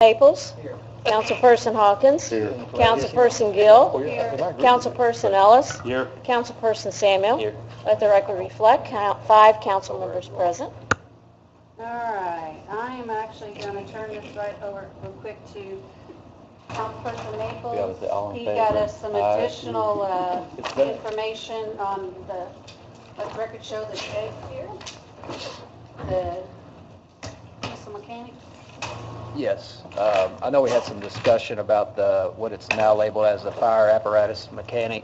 Maples. Councilperson Hawkins. Here. Councilperson Gill. Here. Councilperson Ellis. Here. Councilperson Samuel. Here. Let the record reflect, 5 council members present. All right, I am actually going to turn this right over real quick to Councilperson Maples. He got us some additional information on let the record show the eggs here, the diesel mechanic. Yes. I know we had some discussion about what it's now labeled as the fire apparatus mechanic.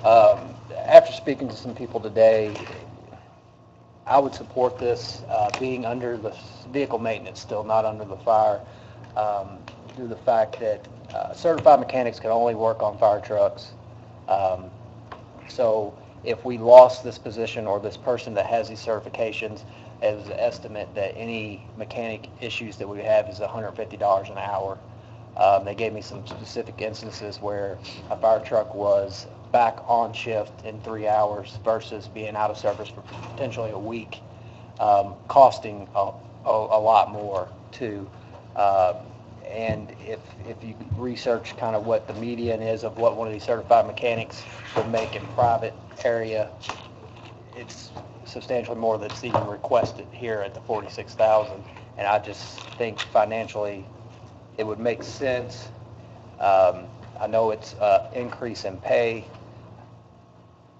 After speaking to some people today, I would support this being under the vehicle maintenance still, not under the fire, due to the fact that certified mechanics can only work on fire trucks. So if we lost this position or this person that has these certifications, it was an estimate that any mechanic issues that we have is $150 an hour. They gave me some specific instances where a fire truck was back on shift in 3 hours versus being out of service for potentially a week, costing a lot more too. And if you research kind of what the median is of what one of these certified mechanics would make in private area, it's substantially more that's even requested here at the $46,000. And I just think financially it would make sense. I know it's increase in pay,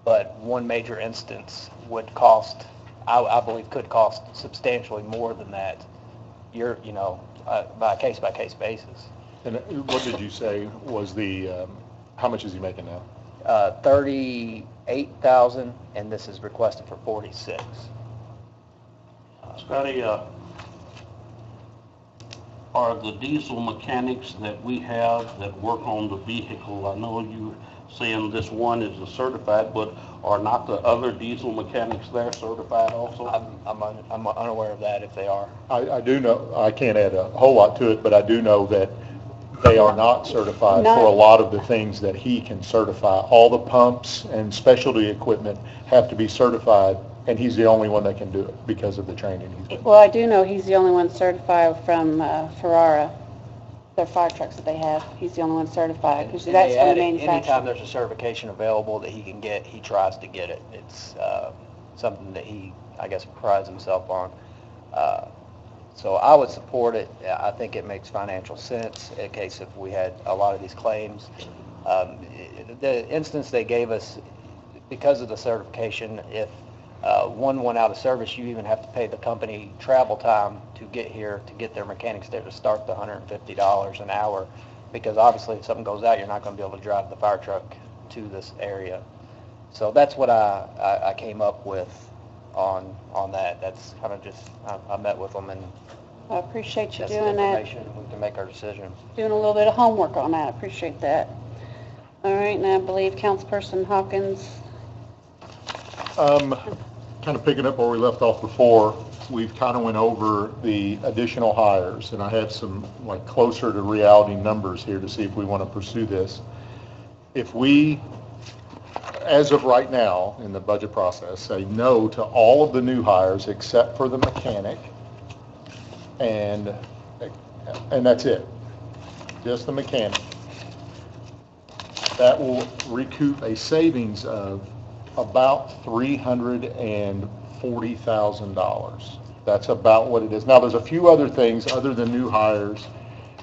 but one major instance would cost, I believe, could cost substantially more than that. By a case-by-case basis. And what did you say was how much is he making now? $38,000, and this is requested for $46,000. Scotty, are the diesel mechanics that we have that work on the vehicle, I know you saying this one is a certified, but are not the other diesel mechanics there certified also? I'm unaware of that if they are. I do know, I can't add a whole lot to it, but I do know that they are not certified for a lot of the things that he can certify. All the pumps and specialty equipment have to be certified, and he's the only one that can do it because of the training he's been. Well, I do know he's the only one certified from Ferrara. Their fire trucks that they have, he's the only one certified, because that's from the manufacturer. Anytime there's a certification available that he can get, he tries to get it. It's something that he, I guess, prides himself on. So I would support it. I think it makes financial sense in case if we had a lot of these claims. The instance they gave us, because of the certification, if one went out of service, you even have to pay the company travel time to get here, to get their mechanics there to start the $150 an hour, because obviously if something goes out, you're not going to be able to drive the fire truck to this area. So that's what I came up with on that. That's kind of just, I met with them, and I appreciate you that's doing the that, information. We can make our decision. doing a little bit of homework on that. I appreciate that. All right, and I believe Councilperson Hawkins. Kind of picking up where we left off before, we've kind of went over the additional hires, and I have some like closer to reality numbers here to see if we want to pursue this. If we, as of right now in the budget process, say no to all of the new hires except for the mechanic, and that's it, just the mechanic, that will recoup a savings of about $340,000. That's about what it is. Now, there's a few other things other than new hires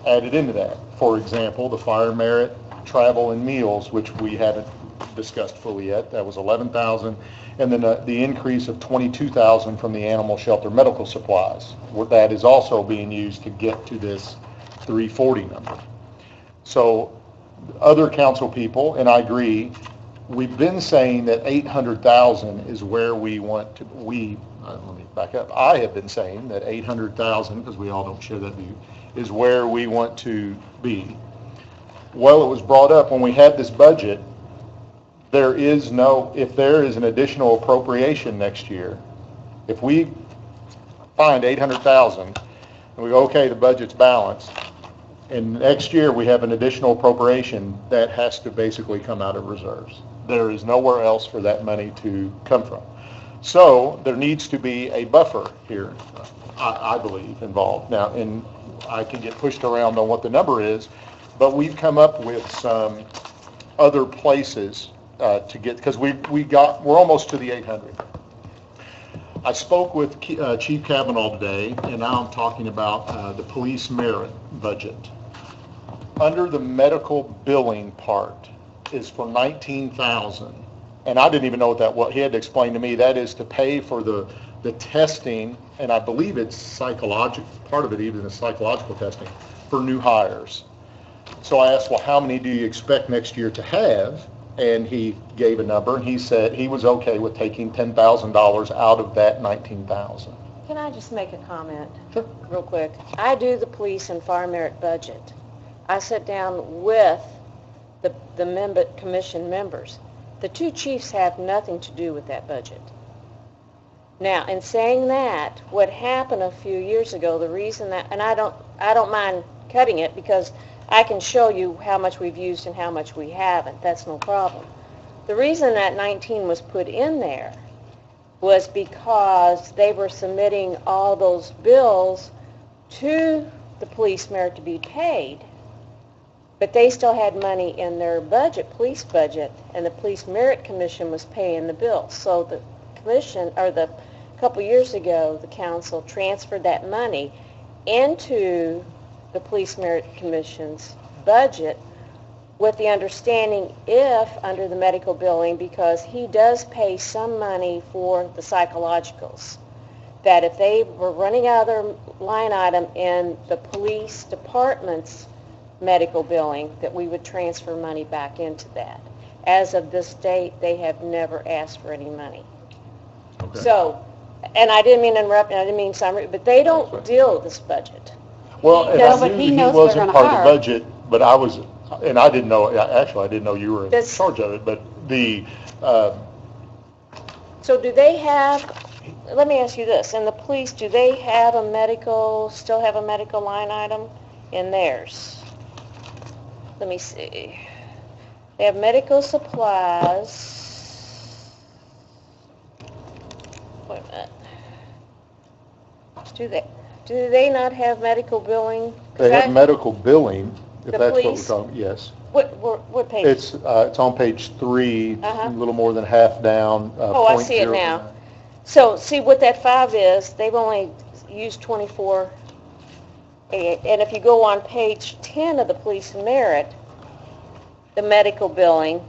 added into that. For example, the fire merit, travel, and meals, which we haven't discussed fully yet. That was $11,000, and then the increase of $22,000 from the animal shelter medical supplies. That is also being used to get to this $340,000 number. So, other council people, and I agree, we've been saying that $800,000 is where we want to. Let me back up. I have been saying that $800,000, because we all don't share that view, is where we want to be. Well, it was brought up when we had this budget. If there is an additional appropriation next year, if we find $800,000 and we go, okay, the budget's balanced, and next year we have an additional appropriation, that has to basically come out of reserves. There is nowhere else for that money to come from. So there needs to be a buffer here, I believe, involved. Now, and I can get pushed around on what the number is, but we've come up with some other places to get, because we're almost to the 800. I spoke with Chief Kavanaugh today, and now I'm talking about the police merit budget. Under the medical billing part is for $19,000, and I didn't even know what he had to explain to me. That is to pay for the testing, and I believe it's psychological, part of it even is psychological testing for new hires. So I asked, well, how many do you expect next year to have? And he gave a number, and he said he was okay with taking $10,000 out of that $19,000. Can I just make a comment? Sure. Real quick? I do the police and fire merit budget. I sit down with the commission members. The two chiefs have nothing to do with that budget. Now, in saying that, what happened a few years ago, the reason that, and I don't mind cutting it because I can show you how much we've used and how much we haven't. That's no problem. The reason that 19 was put in there was because they were submitting all those bills to the police merit to be paid, but they still had money in their budget, police budget, and the police merit commission was paying the bills. So the commission, or a couple years ago, the council transferred that money into the police merit commission's budget with the understanding, if under the medical billing, because he does pay some money for the psychologicals, that if they were running out of their line item in the police department's medical billing, that we would transfer money back into that. As of this date, they have never asked for any money. Okay. So, and I didn't mean to interrupt, and I didn't mean summary, but they don't deal with this budget. Well, and No, I but knew he that knows he we're wasn't gonna part of the hire. budget, but I didn't know, actually, I didn't know you were in This- charge of it, but So do they have, let me ask you this, in the police, do they have still have a medical line item in theirs? Let me see. They have medical supplies. Wait a minute. Do they not have medical billing? they have medical billing, if The that's what we're police? talking, yes. What page? It's on page 3, Uh-huh. a little more than half down. Oh, I see it now. So, see what that 5 is, they've only used 24. And if you go on page 10 of the police merit, the medical billing,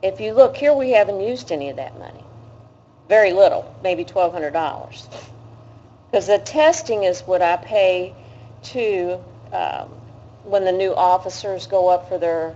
if you look here, we haven't used any of that money. Very little, maybe $1,200. Because the testing is what I pay to when the new officers go up for their,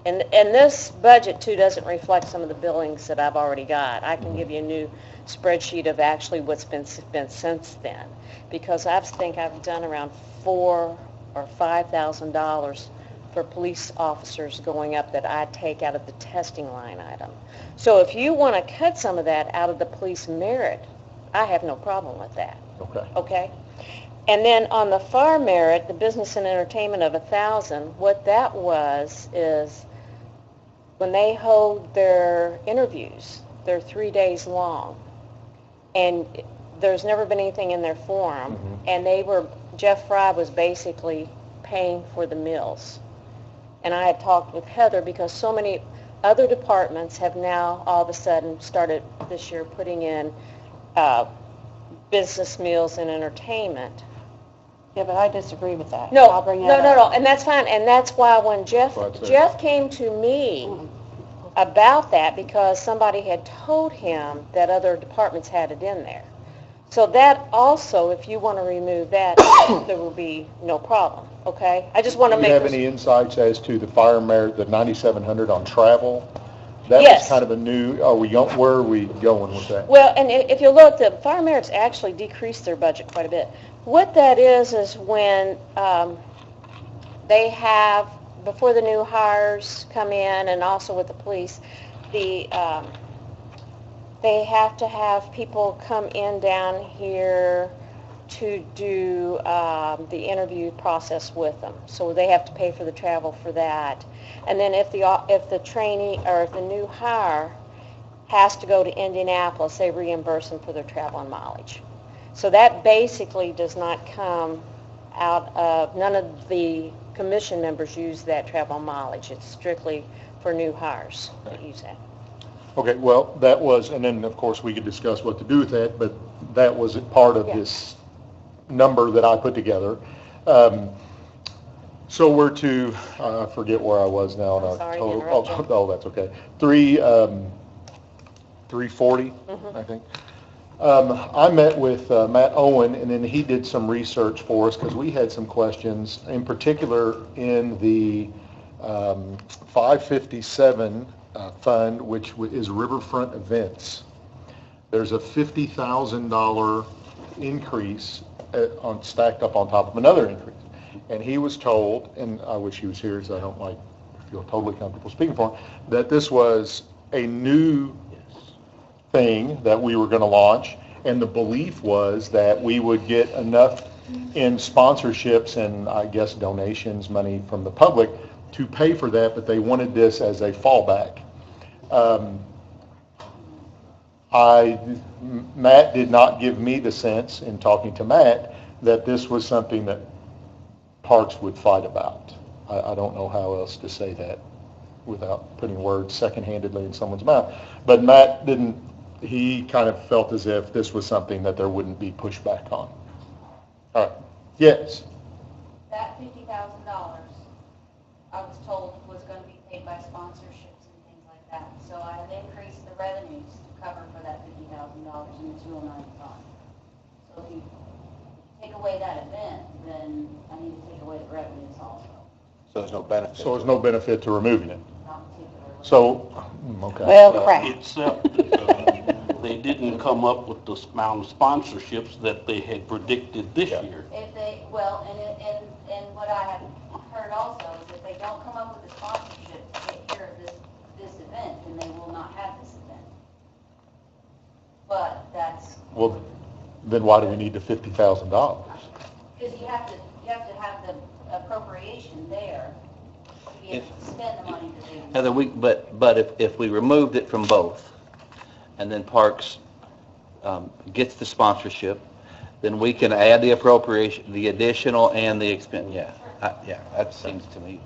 and this budget too doesn't reflect some of the billings that I've already got. I can give you a new spreadsheet of actually what's been spent since then, because I think I've done around $4,000 or $5,000 for police officers going up that I take out of the testing line item. So if you want to cut some of that out of the police merit, I have no problem with that. Okay. Okay? And then on the fire merit, the business and entertainment of 1,000, what that was is when they hold their interviews, they're 3 days long, and there's never been anything in their forum, and Jeff Fry was basically paying for the meals. And I had talked with Heather because so many other departments have now all of a sudden started this year putting in business meals and entertainment. Yeah, but I disagree with that. No, I'll bring no, that no, up. and that's fine, and that's why when Jeff came to me about that, because somebody had told him that other departments had it in there. So that also, if you want to remove that, there will be no problem, okay? I just want to Do make you have this- any insights as to the fire merit, the 9,700 on travel? That Yes. was kind of a new, where are we going with that? Well, and if you look, the fire merits actually decreased their budget quite a bit. What that is when they have, before the new hires come in, and also with the police, they have to have people come in down here to do the interview process with them. So they have to pay for the travel for that. And then if the trainee or if the new hire has to go to Indianapolis, they reimburse them for their travel and mileage. So that basically does not come out of, none of the commission members use that travel and mileage. It's strictly for new hires that use that. Okay, well, that was, and then, of course, we could discuss what to do with that, but that was a part of Yeah. this number that I put together. So we're to, I forget where I was now on I'm our sorry to total. interrupt you. Oh, that's okay. 340, I think. I met with Matt Owen, and then he did some research for us because we had some questions, in particular in the 557 fund, which is Riverfront Events. There's a $50,000 increase stacked up on top of another increase. And he was told, and I wish he was here because I don't feel totally comfortable speaking for him, that this was a new thing that we were going to launch, and the belief was that we would get enough in sponsorships and I guess donations, money from the public to pay for that, but they wanted this as a fallback. Matt did not give me the sense in talking to Matt that this was something that Parks would fight about. I don't know how else to say that without putting words second-handedly in someone's mouth. But Matt didn't, he kind of felt as if this was something that there wouldn't be pushback on. All right. Yes. That $50,000, I was told was going to be paid by sponsorships and things like that. So I have increased the revenues to cover for that $50,000 in the 209 fund. So if you take away that event, then I need to take away the revenues also, So there's no benefit. So there's no benefit to removing it. not particularly. So, okay. Well, crap. Except they didn't come up with the amount of sponsorships that they had predicted this year. If they, well, and what I have heard also is if they don't come up with a sponsorship to take care of this event, then they will not have this event. But that's, Well, then why do we need the $50,000? because you have to have the appropriation there to be able to spend the money that they. Heather, but if we removed it from both, and then Parks gets the sponsorship, then we can add the appropriation, the additional and the expense, yeah, that seems to me.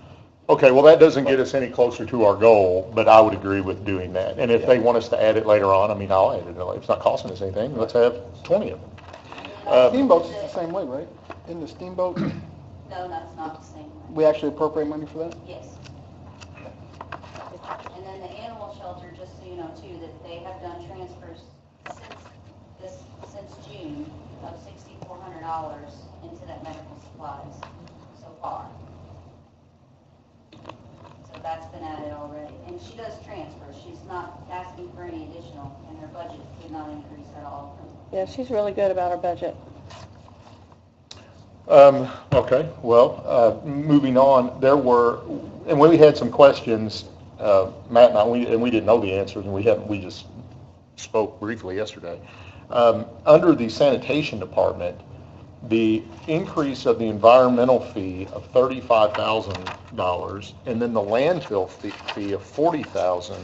Okay, well, that doesn't get us any closer to our goal, but I would agree with doing that. And if they want us to add it later on, I mean, I'll add it. If it's not costing us anything, let's have 20 of them. Steamboats is the same way, right? In the steamboat, No, that's not the same. we actually appropriate money for that? Yes. And then the animal shelter, just so you know too, that they have done transfers since June of $6,400 into that medical supplies so far. So that's been added already. And she does transfers. She's not asking for any additional, and her budget did not increase at all. Yeah, she's really good about her budget. Okay, well, moving on, and we had some questions, Matt and I, and we didn't know the answers, and we just spoke briefly yesterday. Under the sanitation department, the increase of the environmental fee of $35,000 and then the landfill fee of $40,000,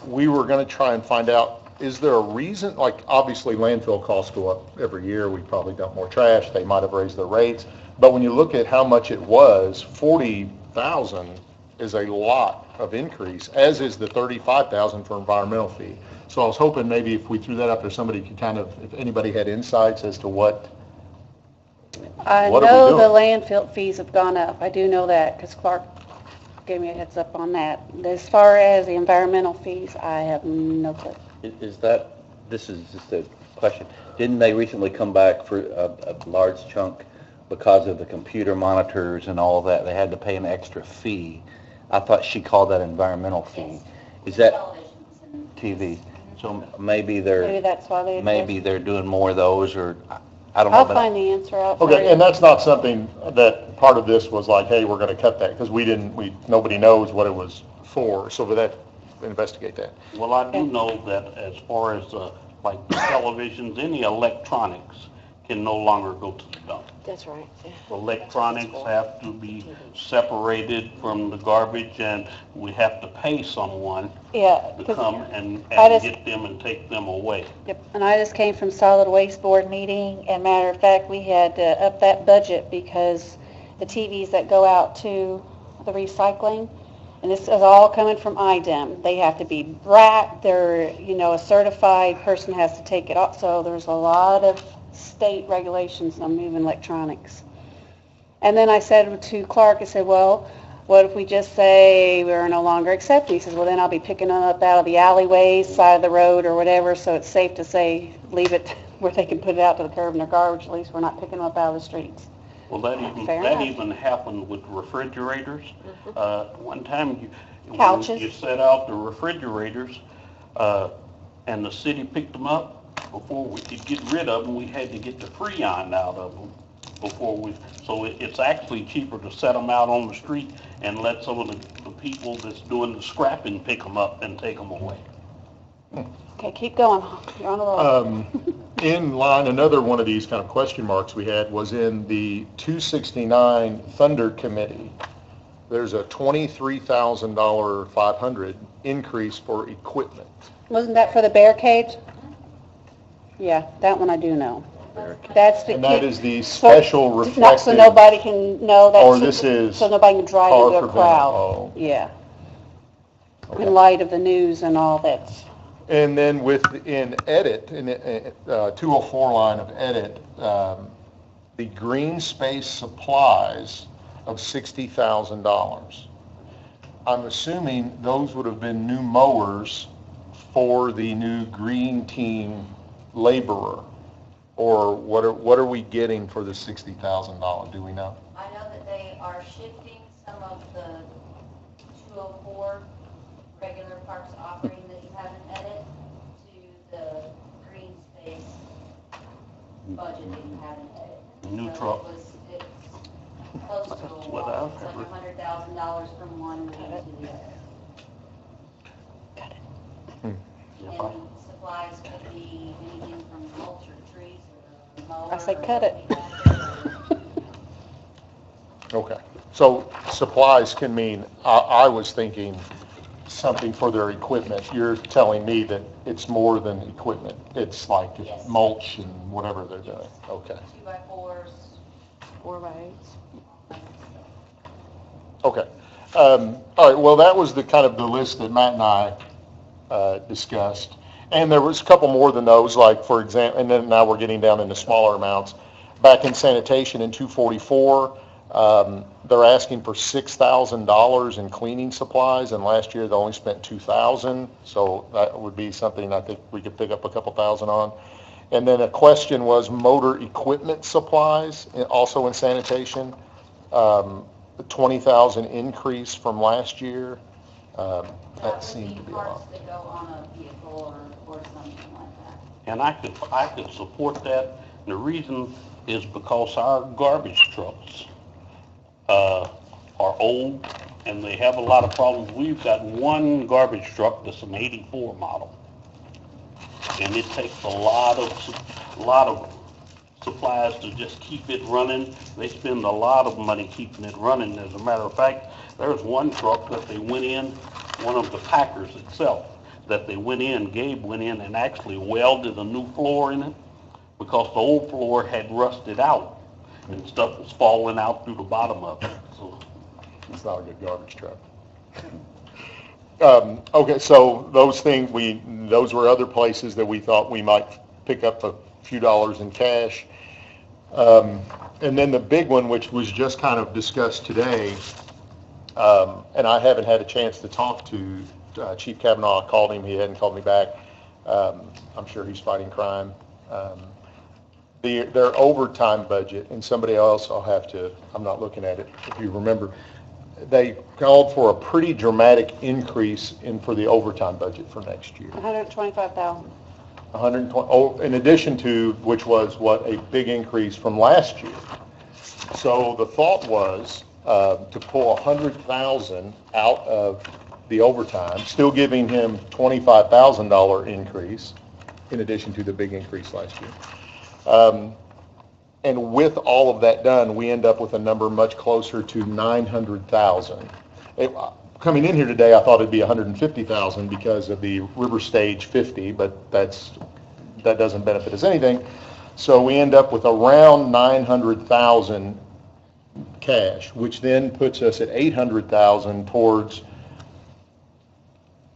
we were going to try and find out, is there a reason, like obviously landfill costs go up every year, we probably dump more trash, they might have raised their rates, but when you look at how much it was, $40,000 is a lot of increase, as is the $35,000 for environmental fee. So I was hoping maybe if we threw that up there, somebody could kind of, if anybody had insights as to what I What are we know doing? the landfill fees have gone up. I do know that because Clark gave me a heads up on that. As far as the environmental fees, I have no clue. This is just a question, didn't they recently come back for a large chunk because of the computer monitors and all that? They had to pay an extra fee. I thought she called that environmental fee. Is that Televisions and TV? So maybe Maybe that's why they. they're doing more of those, or I don't know. I'll but find the answer out for you. Okay, and that's not something that part of this was like, hey, we're going to cut that, because nobody knows what it was for, so that, investigate that. Well, I do know that as far as like televisions, any electronics can no longer go to the dump. That's right. Yeah. Electronics have to be separated from the garbage, and we have to pay someone Yeah, to 'cause come and I just- get them and take them away. Yep, and I just came from solid waste board meeting, and matter of fact, we had to up that budget because the TVs that go out to the recycling, and this is all coming from IDEM, they have to be wrapped, they're, a certified person has to take it off, so there's a lot of state regulations on moving electronics. And then I said to Clark, I said, well, what if we just say we're no longer accepting? He says, well, then I'll be picking them up out of the alleyways, side of the road or whatever, so it's safe to say, leave it where they can put it out to the curb in their garbage, at least we're not picking them up out of the streets. Well, Fair that enough. even happened with refrigerators. One time, when Couches. you set out the refrigerators, and the city picked them up, before we could get rid of them, we had to get the Freon out of them so it's actually cheaper to set them out on the street and let some of the people that's doing the scrapping pick them up and take them away. Okay, keep going, you're on a roll. In line, another one of these kind of question marks we had was in the 269 Thunder Committee. There's a $23,000 500 increase for equipment. Wasn't that for the bear cage? Yeah, that one I do know. That's the And that kid- is the special Not reflective. so nobody can know that. Or this is So nobody can drive car into a preventive. crowd. Oh. Yeah, Okay. in light of the news and all that. And then in edit, in 204 line of edit, the green space supplies of $60,000. I'm assuming those would have been new mowers for the new green team laborer, or what are we getting for the $60,000? Do we know? I know that they are shifting some of the 204 regular parks offering that you have in edit to the green space budget that you have in edit. New So truck. It's close to a That's what wall. I've It's heard. like $100,000 from one meeting to the other. Yep. And supplies could be anything from mulch or trees or a mower. I say or cut it. Okay. So supplies can mean, I was thinking something for their equipment. You're telling me that it's more than equipment. It's like Yes. mulch and whatever they're doing. Okay. 2x4s. 4x8s. Okay. All right, well, that was the kind of the list that Matt and I discussed. And there was a couple more than those, like, for example, and then now we're getting down into smaller amounts. Back in sanitation in 244, they're asking for $6,000 in cleaning supplies, and last year they only spent $2,000, so that would be something I think we could pick up a couple thousand on. And then a question was motor equipment supplies, also in sanitation, the 20,000 increase from last year. That seemed to be a lot. Parts that go on a vehicle or something like that. And I could support that. And the reason is because our garbage trucks are old and they have a lot of problems. We've got one garbage truck that's an 84 model. And it takes a lot of supplies to just keep it running. They spend a lot of money keeping it running. As a matter of fact, there's one truck that they went in, one of the Packers itself, that they went in, Gabe went in and actually welded a new floor in it because the old floor had rusted out and stuff was falling out through the bottom of it. So It's not a good garbage truck. Okay, so those were other places that we thought we might pick up a few dollars in cash. And then the big one, which was just kind of discussed today, and I haven't had a chance to talk to Chief Kavanaugh. I called him, he hadn't called me back. I'm sure he's fighting crime. Their overtime budget, and somebody else, I'm not looking at it, if you remember, they called for a pretty dramatic increase for the overtime budget for next year. 125,000. 120, in addition to, which was a big increase from last year. So the thought was to pull 100,000 out of the overtime, still giving him $25,000 increase in addition to the big increase last year. And with all of that done, we end up with a number much closer to 900,000. Coming in here today, I thought it'd be 150,000 because of the River Stage 50, but that doesn't benefit us anything. So we end up with around 900,000 cash, which then puts us at 800,000 towards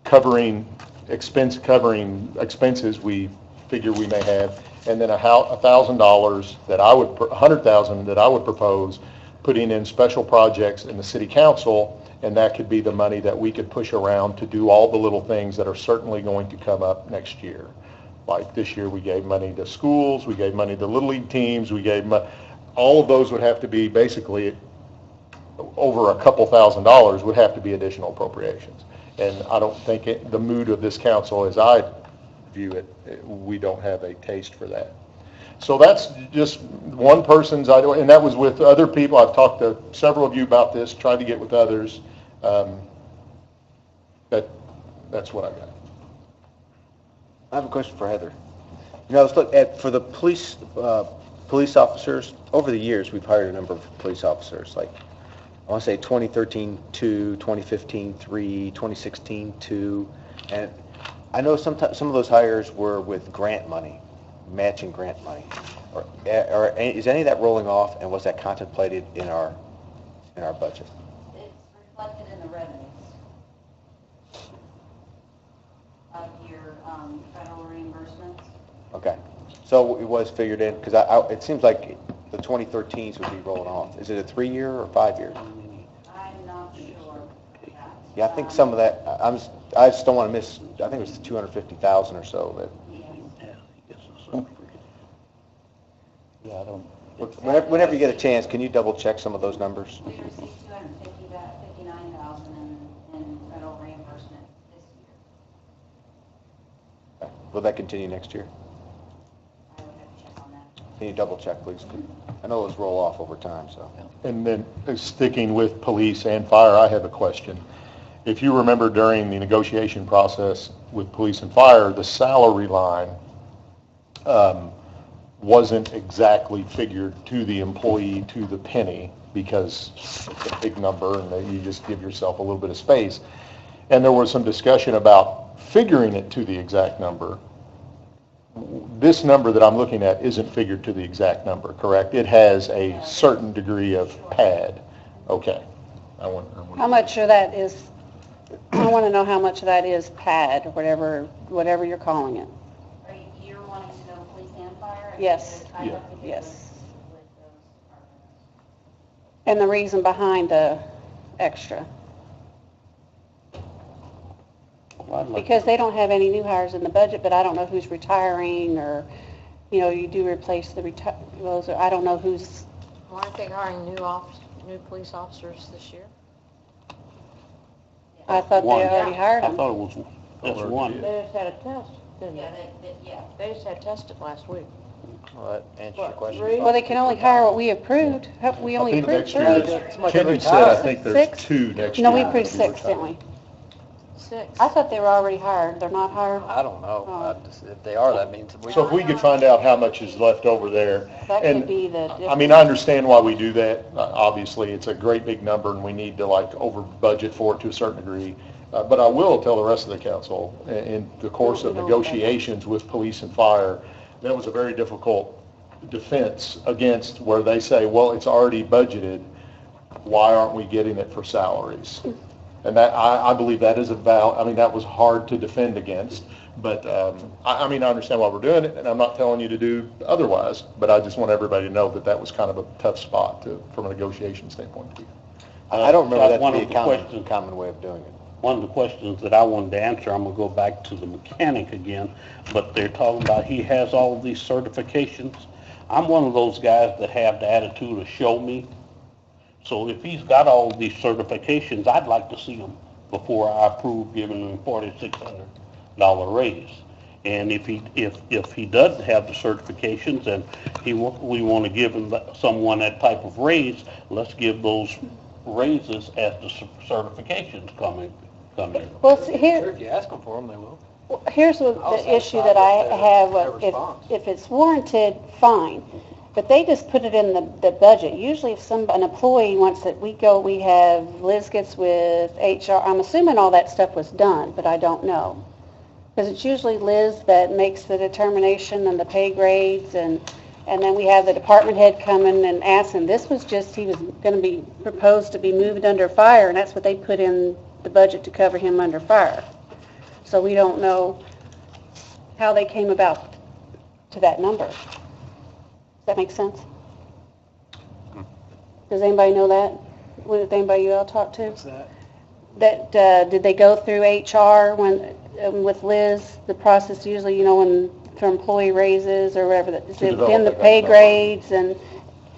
covering expenses we figure we may have, and then $1,000 that I would, 100,000 that I would propose putting in special projects in the city council, and that could be the money that we could push around to do all the little things that are certainly going to come up next year. Like this year, we gave money to schools, we gave money to Little League teams, we gave all of those would have to be basically over a couple $1,000s would have to be additional appropriations. And I don't think the mood of this council, as I view it, we don't have a taste for that. So that's just one person's idea, and that was with other people. I've talked to several of you about this, tried to get with others. That's what I got. I have a question for Heather. You know, let's look at, for the police officers, over the years, we've hired a number of police officers, like, I want to say 2013, 2, 2015, 3, 2016, 2, and I know some of those hires were with grant money, matching grant money. Or is any of that rolling off, and was that contemplated in our budget? It's reflected in the revenues of your federal reimbursements. Okay, so it was figured in, because it seems like the 2013s would be rolling off. Is it a 3-year or 5-year? I'm not sure. Yeah, I think some of that, I just don't want to miss, I think it was 250,000 or so that. Yeah, I don't. Whenever you get a chance, can you double check some of those numbers? We received $259,000 in federal reimbursement this year. Okay. Will that continue next year? I would have to check on that. Can you double check, please? I know those roll off over time, so. And then sticking with police and fire, I have a question. If you remember during the negotiation process with police and fire, the salary line wasn't exactly figured to the employee to the penny, because it's a big number and you just give yourself a little bit of space. And there was some discussion about figuring it to the exact number. This number that I'm looking at isn't figured to the exact number, correct? It has a certain degree of pad. Okay. How much of that is, I want to know how much of that is pad, whatever you're calling it. Are you wanting to know police and fire? Yes. Yeah. Yes. With those departments. And the reason behind the extra. Because they don't have any new hires in the budget, but I don't know who's retiring, or, you do replace the those, or I don't know who's. Well, aren't they hiring new police officers this year? I thought they already hired I them. thought it was, that's one. They just had a test, didn't Yeah, they? yeah. They just had tested last week. Well, that answers your What, question. 3? Well, they can only hire what we approved. We only I think approved next 3. year, Kenny said, I think there's 6? 2 next year. No, we approved 6, didn't we? 6. I thought they were already hired. They're not hired? I don't know. Oh. If they are, that means we. So if we could find out how much is left over there. That And could be the difference. I mean, I understand why we do that. Obviously, it's a great big number and we need to over budget for it to a certain degree. But I will tell the rest of the council, in the course of negotiations with police and fire, that was a very difficult defense against where they say, well, it's already budgeted. Why aren't we getting it for salaries? And that, I believe that is that was hard to defend against. But, I understand why we're doing it, and I'm not telling you to do otherwise, but I just want everybody to know that was kind of a tough spot from a negotiation standpoint. I don't remember that one to of be the a questions- common way of doing it. One of the questions that I wanted to answer, I'm going to go back to the mechanic again, but they're talking about he has all of these certifications. I'm one of those guys that have the attitude of show me. So if he's got all of these certifications, I'd like to see them before I approve giving him $4,600 raise. And if he doesn't have the certifications and we want to give him someone that type of raise, let's give those raises as the certifications come in. Well, If you ask them for them, they will. here's the issue that I have. If it's warranted, fine. But they just put it in the budget. Usually if an employee wants it, we have, Liz gets with HR. I'm assuming all that stuff was done, but I don't know. Because it's usually Liz that makes the determination and the pay grades, and then we have the department head come in and ask him. This was just, he was going to be proposed to be moved under fire, and that's what they put in the budget to cover him under fire. So we don't know how they came about to that number. Does that make sense? Does anybody know that? Did anybody you all talk to? What's that? That, did they go through HR when, with Liz, the process usually, you know, when, for employee raises or whatever, that is it within the pay grades and?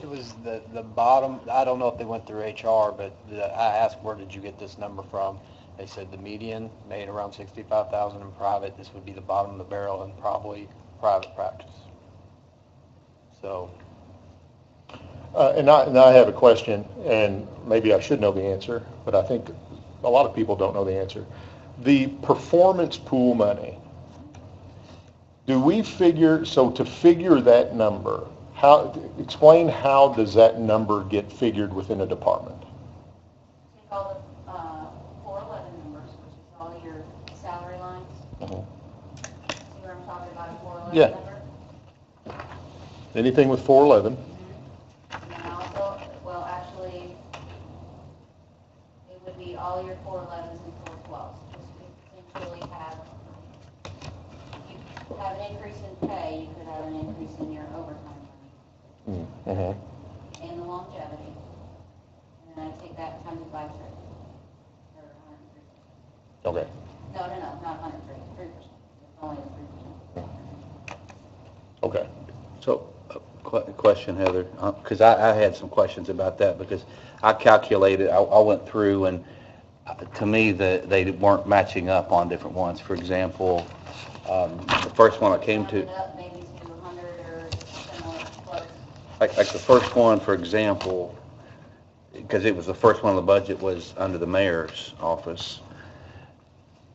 It was the bottom, I don't know if they went through HR, but I asked, where did you get this number from? They said the median made around 65,000 in private. This would be the bottom of the barrel in probably private practice. So. And I have a question, and maybe I should know the answer, but I think a lot of people don't know the answer. The performance pool money, do we figure, so to figure that number, explain how does that number get figured within a department? Take all the 411 numbers, which is all your salary lines. See where I'm talking about a 411 Yeah. number? Anything with 411? And then also, well, actually, it would be all your 411s and 412s. Just to essentially have, you have an increase in pay, you could have an increase in your overtime money and the longevity. And then I take that times it by 3, or 103. Okay. No, not 103, 3%. It's only a 3%. Okay. So, question, Heather, because I had some questions about that, because I calculated, I went through, and to me, they weren't matching up on different ones. For example, the first one I came to, Up maybe to 100 or similar close. like the first one, for example, because it was the first one on the budget, was under the mayor's office,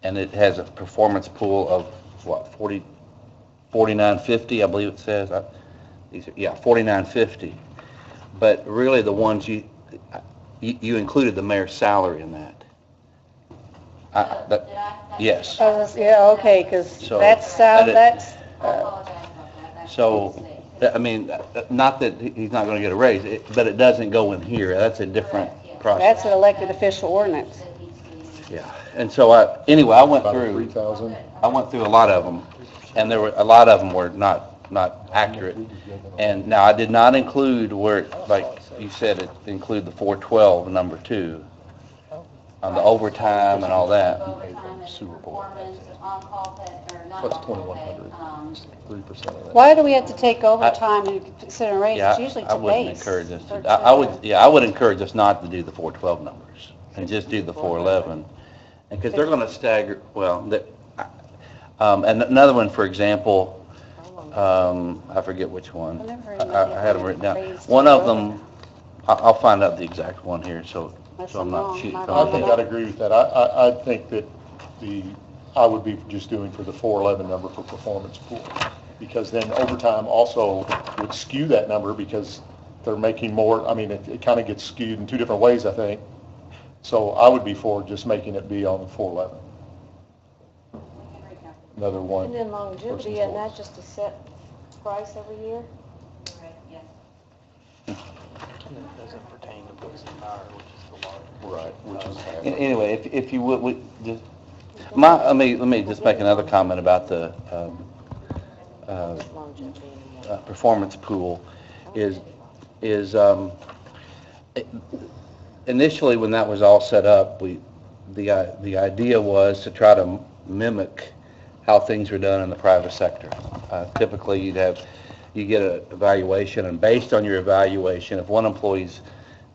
and it has a performance pool of, what, 4950, I believe it says. Yeah, 4950. But really, the ones you included the mayor's salary in that. Yes. Yeah, okay, because So, that's, I apologize about that. So, I mean, not that he's not going to get a raise, but it doesn't go in here. That's a different that's process. an elected official ordinance. Yeah. And so anyway, I went About through 3,000? a lot of them, and there were a lot of them were not accurate. And now I did not include where, like you said, it include the 412 number 2 on the overtime and all that. Overtime and performance, on-call pay, or not What's on-call pay, 3% of that. Why do we have to take overtime and consider a raise? Yeah, It's usually I to wouldn't base. encourage us or to, I would encourage us not to do the 412 numbers and just do the 411. And because they're going to stagger, well, and another one, for example, I forget which one. I had them written down. One of them, I'll find out the exact one here, so I'm not shooting from I the think hip. I'd agree with that. I think that I would be just doing for the 411 number for performance pool, because then overtime also would skew that number because they're making more. I mean, it kind of gets skewed in two different ways, I think. So I would be for just making it be on the 411. Another one. And then longevity, isn't that just a set price every year? Correct, yes. And it doesn't pertain to books and fire, which is the large. Right, which is half. Anyway, if you would, just, let me just make another comment about the Longevity. performance pool. Is initially when that was all set up, the idea was to try to mimic how things are done in the private sector. Typically, you get an evaluation, and based on your evaluation, if one employee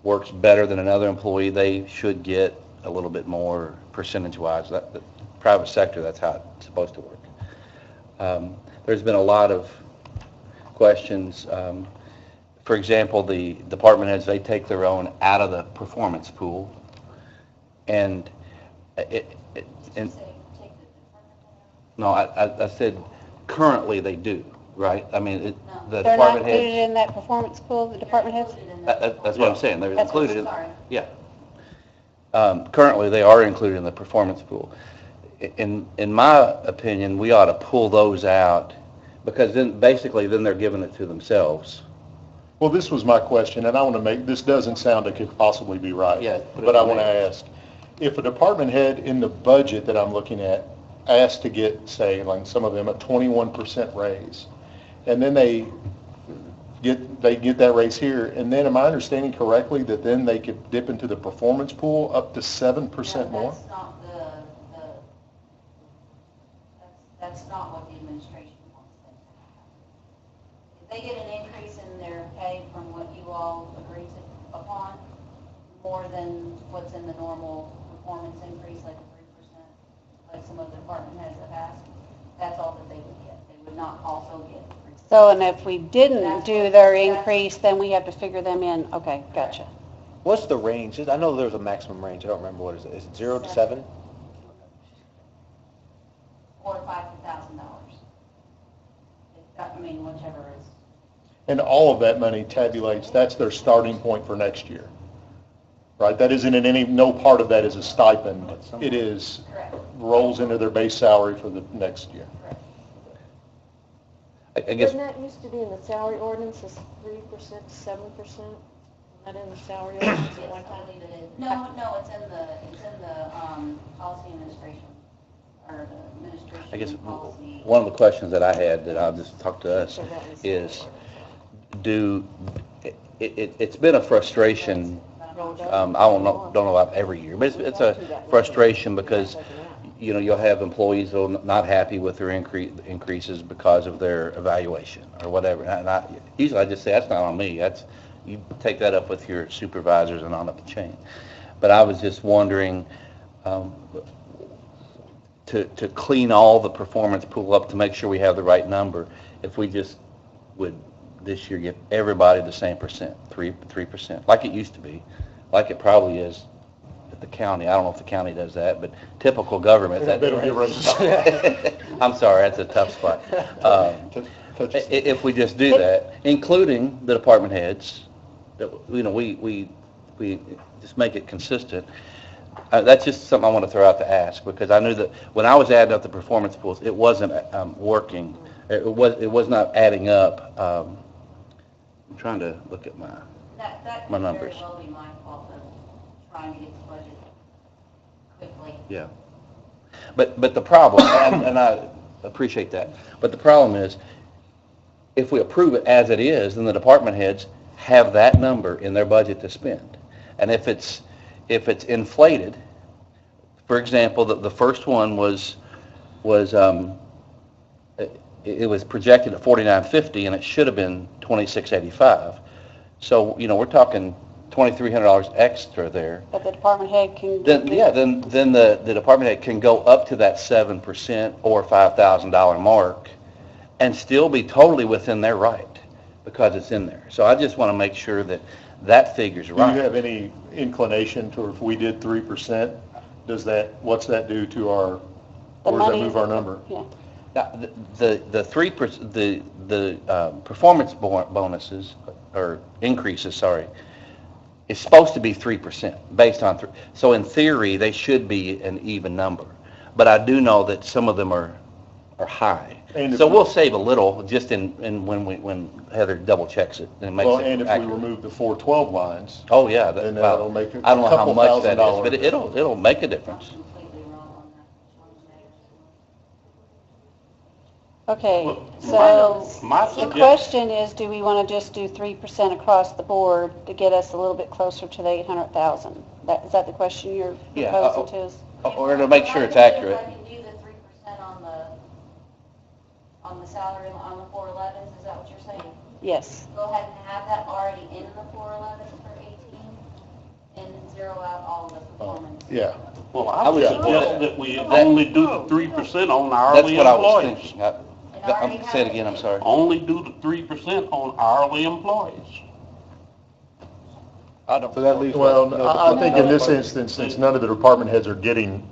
works better than another employee, they should get a little bit more percentage-wise. The private sector, that's how it's supposed to work. There's been a lot of questions. For example, the department heads, they take their own out of the performance pool, and no, I said currently they do. right? I mean, No. the They're not department included heads, in that performance pool, the department heads? Included in that. that's what I'm saying, they're That's what- included, Sorry. yeah. Currently, they are included in the performance pool. In my opinion, we ought to pull those out, because then, basically, then they're giving it to themselves. Well, this was my question, and I want to make, this doesn't sound like it could possibly be right. Yeah, But I want to ask, if a department head in the budget that I'm looking at asked to get, say, like some of them, a 21% raise, and then they get that raise here, and then am I understanding correctly that then they could dip into the performance pool up to 7% more? That's not that's not what the administration wants them to have. If they get an increase in their pay from what you all agreed upon, more than what's in the normal performance increase, like a 3%, like some of the department heads have asked, that's all that they would get. They would not also get 3%. So, and if we didn't do their increase, then we have to figure them in. Okay, gotcha. What's the range? I know there's a maximum range. I don't remember what is it. Is it 0 to 7? Or $5,000. I mean, whichever is. And all of that money tabulates, that's their starting point for next year, right? That isn't in any, no part of that is a stipend. It is, Correct. rolls into their base salary for the next year. Correct. I guess, Didn't that used to be in the salary ordinance, is 3%, 7%? Not in the salary ordinance at one time? I believe it is. No, it's in the policy administration, or the administration I guess policy. one of the questions that I had, that I'll just talk to us, is it's been a frustration, I don't know about every year, but it's a frustration because, you know, you'll have employees who are not happy with their increases because of their evaluation or whatever. And usually I just say, that's not on me. You take that up with your supervisors and on up the chain. But I was just wondering, to clean all the performance pool up to make sure we have the right number, if we just would this year give everybody the same percent, 3%, like it used to be, like it probably is at the county. I don't know if the county does that, but typical government. They don't give raises. I'm sorry, that's a tough spot. If we just do that, including the department heads, that, you know, we just make it consistent. That's just something I want to throw out to ask, because I knew that when I was adding up the performance pools, it wasn't working. It was not adding up. I'm trying to look at my numbers. That could very well be my fault of trying to get the budget quickly. Yeah. But the problem, and I appreciate that, but the problem is, if we approve it as it is, then the department heads have that number in their budget to spend. And if it's inflated, for example, the first one was it was projected at $49.50 and it should have been $26.85. So, you know, we're talking $2,300 extra there. But the department head can... Then the department head can go up to that 7% or $5,000 mark and still be totally within their right, because it's in there. So I just want to make sure that figure's right. Do you have any inclination to, if we did 3%, what's that do to our, where does that move our number? Yeah. Now, the 3%, the performance bonuses, or increases, sorry, is supposed to be 3% based on, so in theory, they should be an even number. But I do know that some of them are high. So we'll save a little just when Heather double checks it and makes it And if accurate. we remove the 412 lines, Oh, yeah. then that'll make it I don't know how couple much that is, $1,000. but it'll make a difference. Completely wrong on that. Okay, Well, so my the suggestion- question is, do we want to just do 3% across the board to get us a little bit closer to the 800,000? Is that the question you're Yeah, proposing to us? Or to make sure it's accurate. I can do the 3% on the salary, on the 411s, is that what you're saying? Yes. Go ahead and have that already in the 411s for 18, and zero out all of the performance. Yeah. Well, I would Yeah. suggest that we only do the 3% on That's hourly what I was employees. thinking. Say it again, I'm sorry. Only do the 3% on hourly employees. So that leaves Well, no I think in this department- instance, since none of the department heads are getting,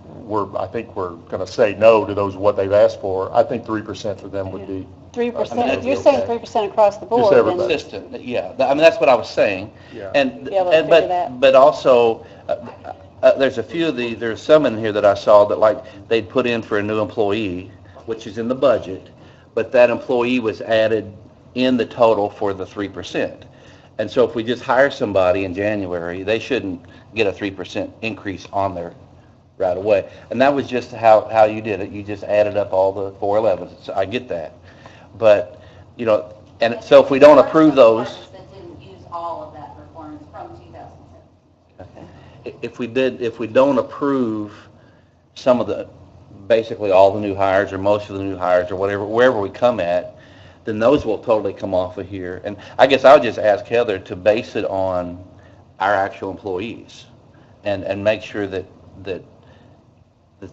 I think we're going to say no to those, what they've asked for. I think 3% for them would be 3%, you're saying 3% across the board. everybody. then- Consistent, yeah. I mean, that's what I was saying. Yeah. And, Be able to and- figure that. but also, there's a few of there's some in here that I saw that like they'd put in for a new employee, which is in the budget, but that employee was added in the total for the 3%. And so if we just hire somebody in January, they shouldn't get a 3% increase on there right away. And that was just how you did it. You just added up all the 411s. So I get that. But, you know, and so if we don't approve those, That didn't use all of that performance from 2007. if we don't approve some of the, basically all the new hires or most of the new hires or whatever, wherever we come at, then those will totally come off of here. And I guess I would just ask Heather to base it on our actual employees and make sure that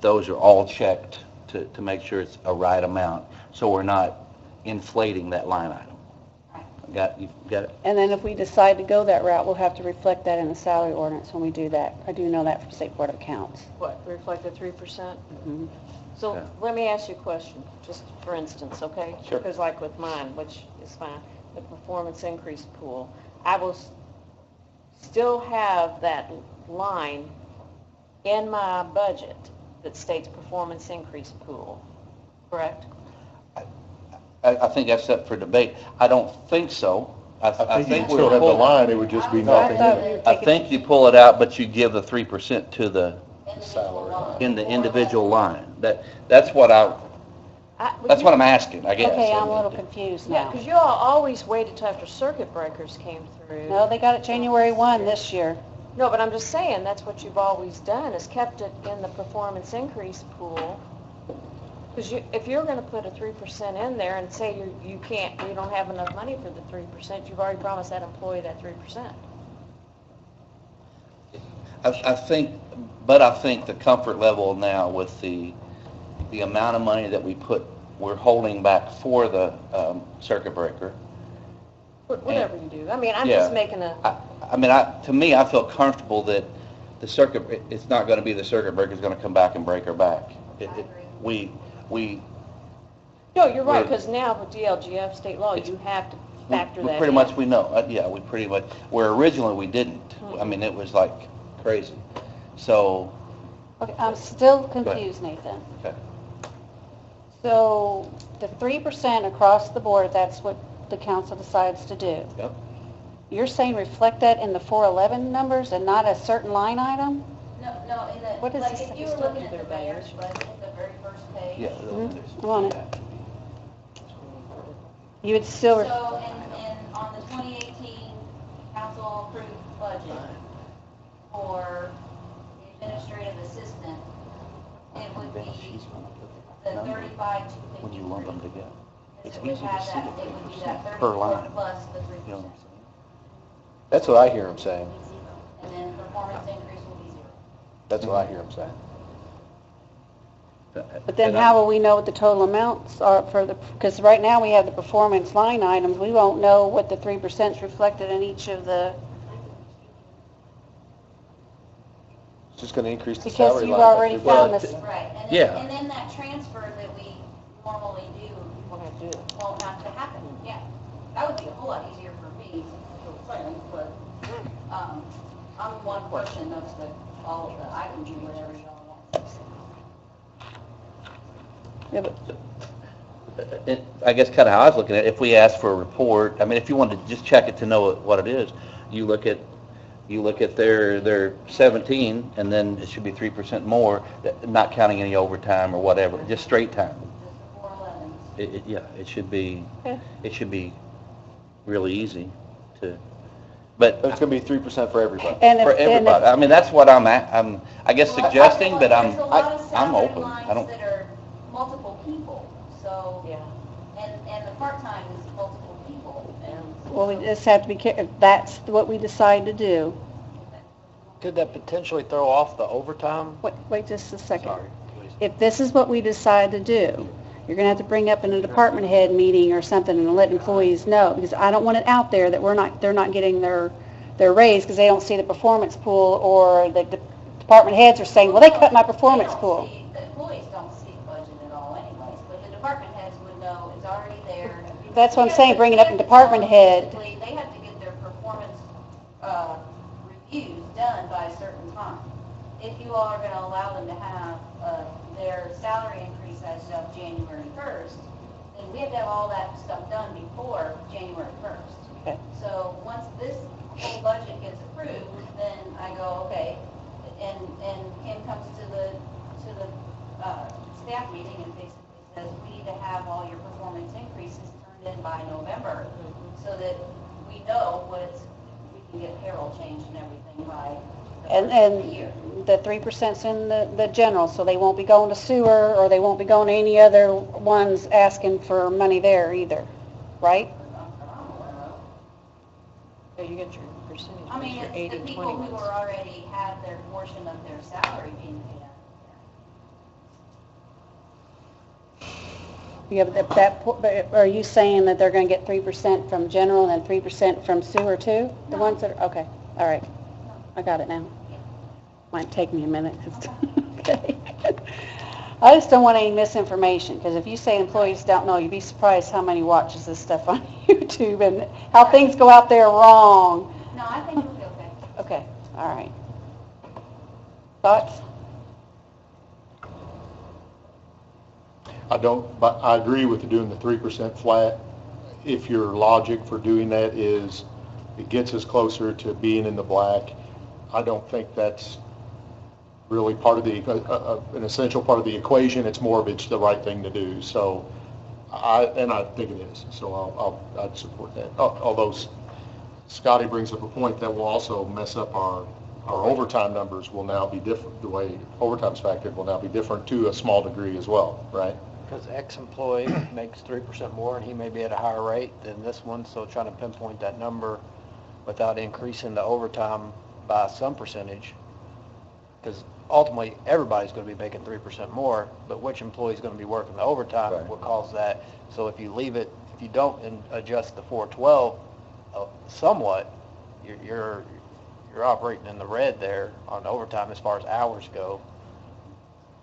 those are all checked to make sure it's a right amount, so we're not inflating that line item. You got it? And then if we decide to go that route, we'll have to reflect that in the salary ordinance when we do that. I do know that from State Board of Accounts. What, reflect the 3%? Mhm. So Yeah. let me ask you a question, just for instance, okay? Sure. Because like with mine, which is fine, the performance increase pool, I will still have that line in my budget that states performance increase pool, correct? I think that's up for debate. I don't think so. I think you still have the line, it would just be nothing in it. I think you pull it out, but you give the 3% to the, Individual line. in the individual line. That's what I'm asking, I guess. Okay, I'm a little confused Yeah, now. because you all always waited till after circuit breakers came through. No, they got it January 1 this year. No, but I'm just saying, that's what you've always done, is kept it in the performance increase pool. Because if you're going to put a 3% in there and say you don't have enough money for the 3%, you've already promised that employee that 3%. I think the comfort level now with the amount of money that we're holding back for the circuit breaker. Whatever you do. I mean, I'm Yeah. just making a... To me, I feel comfortable that it's not going to be the circuit breaker's going to come back and break our back. No, you're right, We're- because now with DLGF state law, you have to factor that in. Pretty much we know, we pretty much, where originally we didn't. I mean, it was like crazy. So, Okay, I'm still confused, Nathan. okay. So the 3% across the board, that's what the council decides to do. Yep. You're saying reflect that in the 411 numbers and not a certain line item? No, in the, What is like, this? if you were looking at the mayor's budget, the very first page. Yeah. I'm on it. You would still, So, on the 2018 council approved budget for the administrative assistant, it would be the 35,253. When you lump them together. It It's would easy to have see that, the it would be 3% that per 34 line. plus the 3%. You know what I'm saying? That's what I hear him saying. And then performance increase will be 0. That's what I hear him saying. but then how will we know what the total amounts are for because right now we have the performance line items. We won't know what the 3% is reflected in each of the, It's just going to increase the because salary you've line. already found this. Right, and Yeah. then, and then that transfer that we normally do We'll have to do it. won't have to happen, yeah. That would be a whole lot easier for me, but, I'm one portion of all of the items and whatever y'all want. Yeah, but I guess kind of how I was looking at it, if we ask for a report, I mean, if you wanted to just check it to know what it is, you look at their 17, and then it should be 3% more, not counting any overtime or whatever, just straight time. Just the 411s. Yeah, Okay. it should be really easy to, but But it's going to be 3% for everybody. And if, for everybody, I mean, that's what I'm I guess Well, suggesting, but there's a lot of I'm salary open. I lines don't, that are multiple people, so, Yeah. and the part-time is multiple people, and. well, we just have to be careful. If that's what we decide to do. Could that potentially throw off the overtime? Wait just a second. Sorry, please. If this is what we decide to do, you're going to have to bring up in a department head meeting or something and let employees know, because I don't want it out there that they're not getting their raise because they don't see the performance pool, or the department heads are saying, well, they cut my performance pool. The employees don't see the budget at all anyways, but the department heads would know it's already there, That's what I'm saying, bring it up in department head. Basically, they have to get their performance reviews done by a certain time. If you all are going to allow them to have their salary increase as of January 1st, then we have to have all that stuff done before January 1st. Okay. So once this whole budget gets approved, then I go, okay, and Kim comes to the staff meeting and basically says, we need to have all your performance increases turned in by November, so that we know we can get payroll change and everything by the first of the year. And the 3%'s in the general, so they won't be going to sewer, or they won't be going to any other ones asking for money there either, right? So you get your percentage, I mean, your it's 80, the people 20 who ones. are already have their portion of their salary being paid out. Yeah, but are you saying that they're going to get 3% from general and then 3% from sewer too? The No. ones that are, okay, all right. I got it now. Might take me a minute. Okay. I just don't want any misinformation, because if you say employees don't know, you'd be surprised how many watches this stuff on YouTube and how things go out there wrong. No, I think it'll be okay. Okay, all right. Thoughts? But I agree with doing the 3% flat. If your logic for doing that is it gets us closer to being in the black, I don't think that's really part of an essential part of the equation. It's more of it's the right thing to do. So I think it is. So I'd support that. Although Scotty brings up a point that will also mess up our overtime numbers will now be different. The way overtime's factored will now be different to a small degree as well, right? Because X-employee makes 3% more, and he may be at a higher rate than this one, so trying to pinpoint that number without increasing the overtime by some percentage, because ultimately, everybody's going to be making 3% more, but which employee is going to be working the overtime Right. will cause that. So if you leave it, if you don't adjust the 412 somewhat, you're operating in the red there on overtime as far as hours go.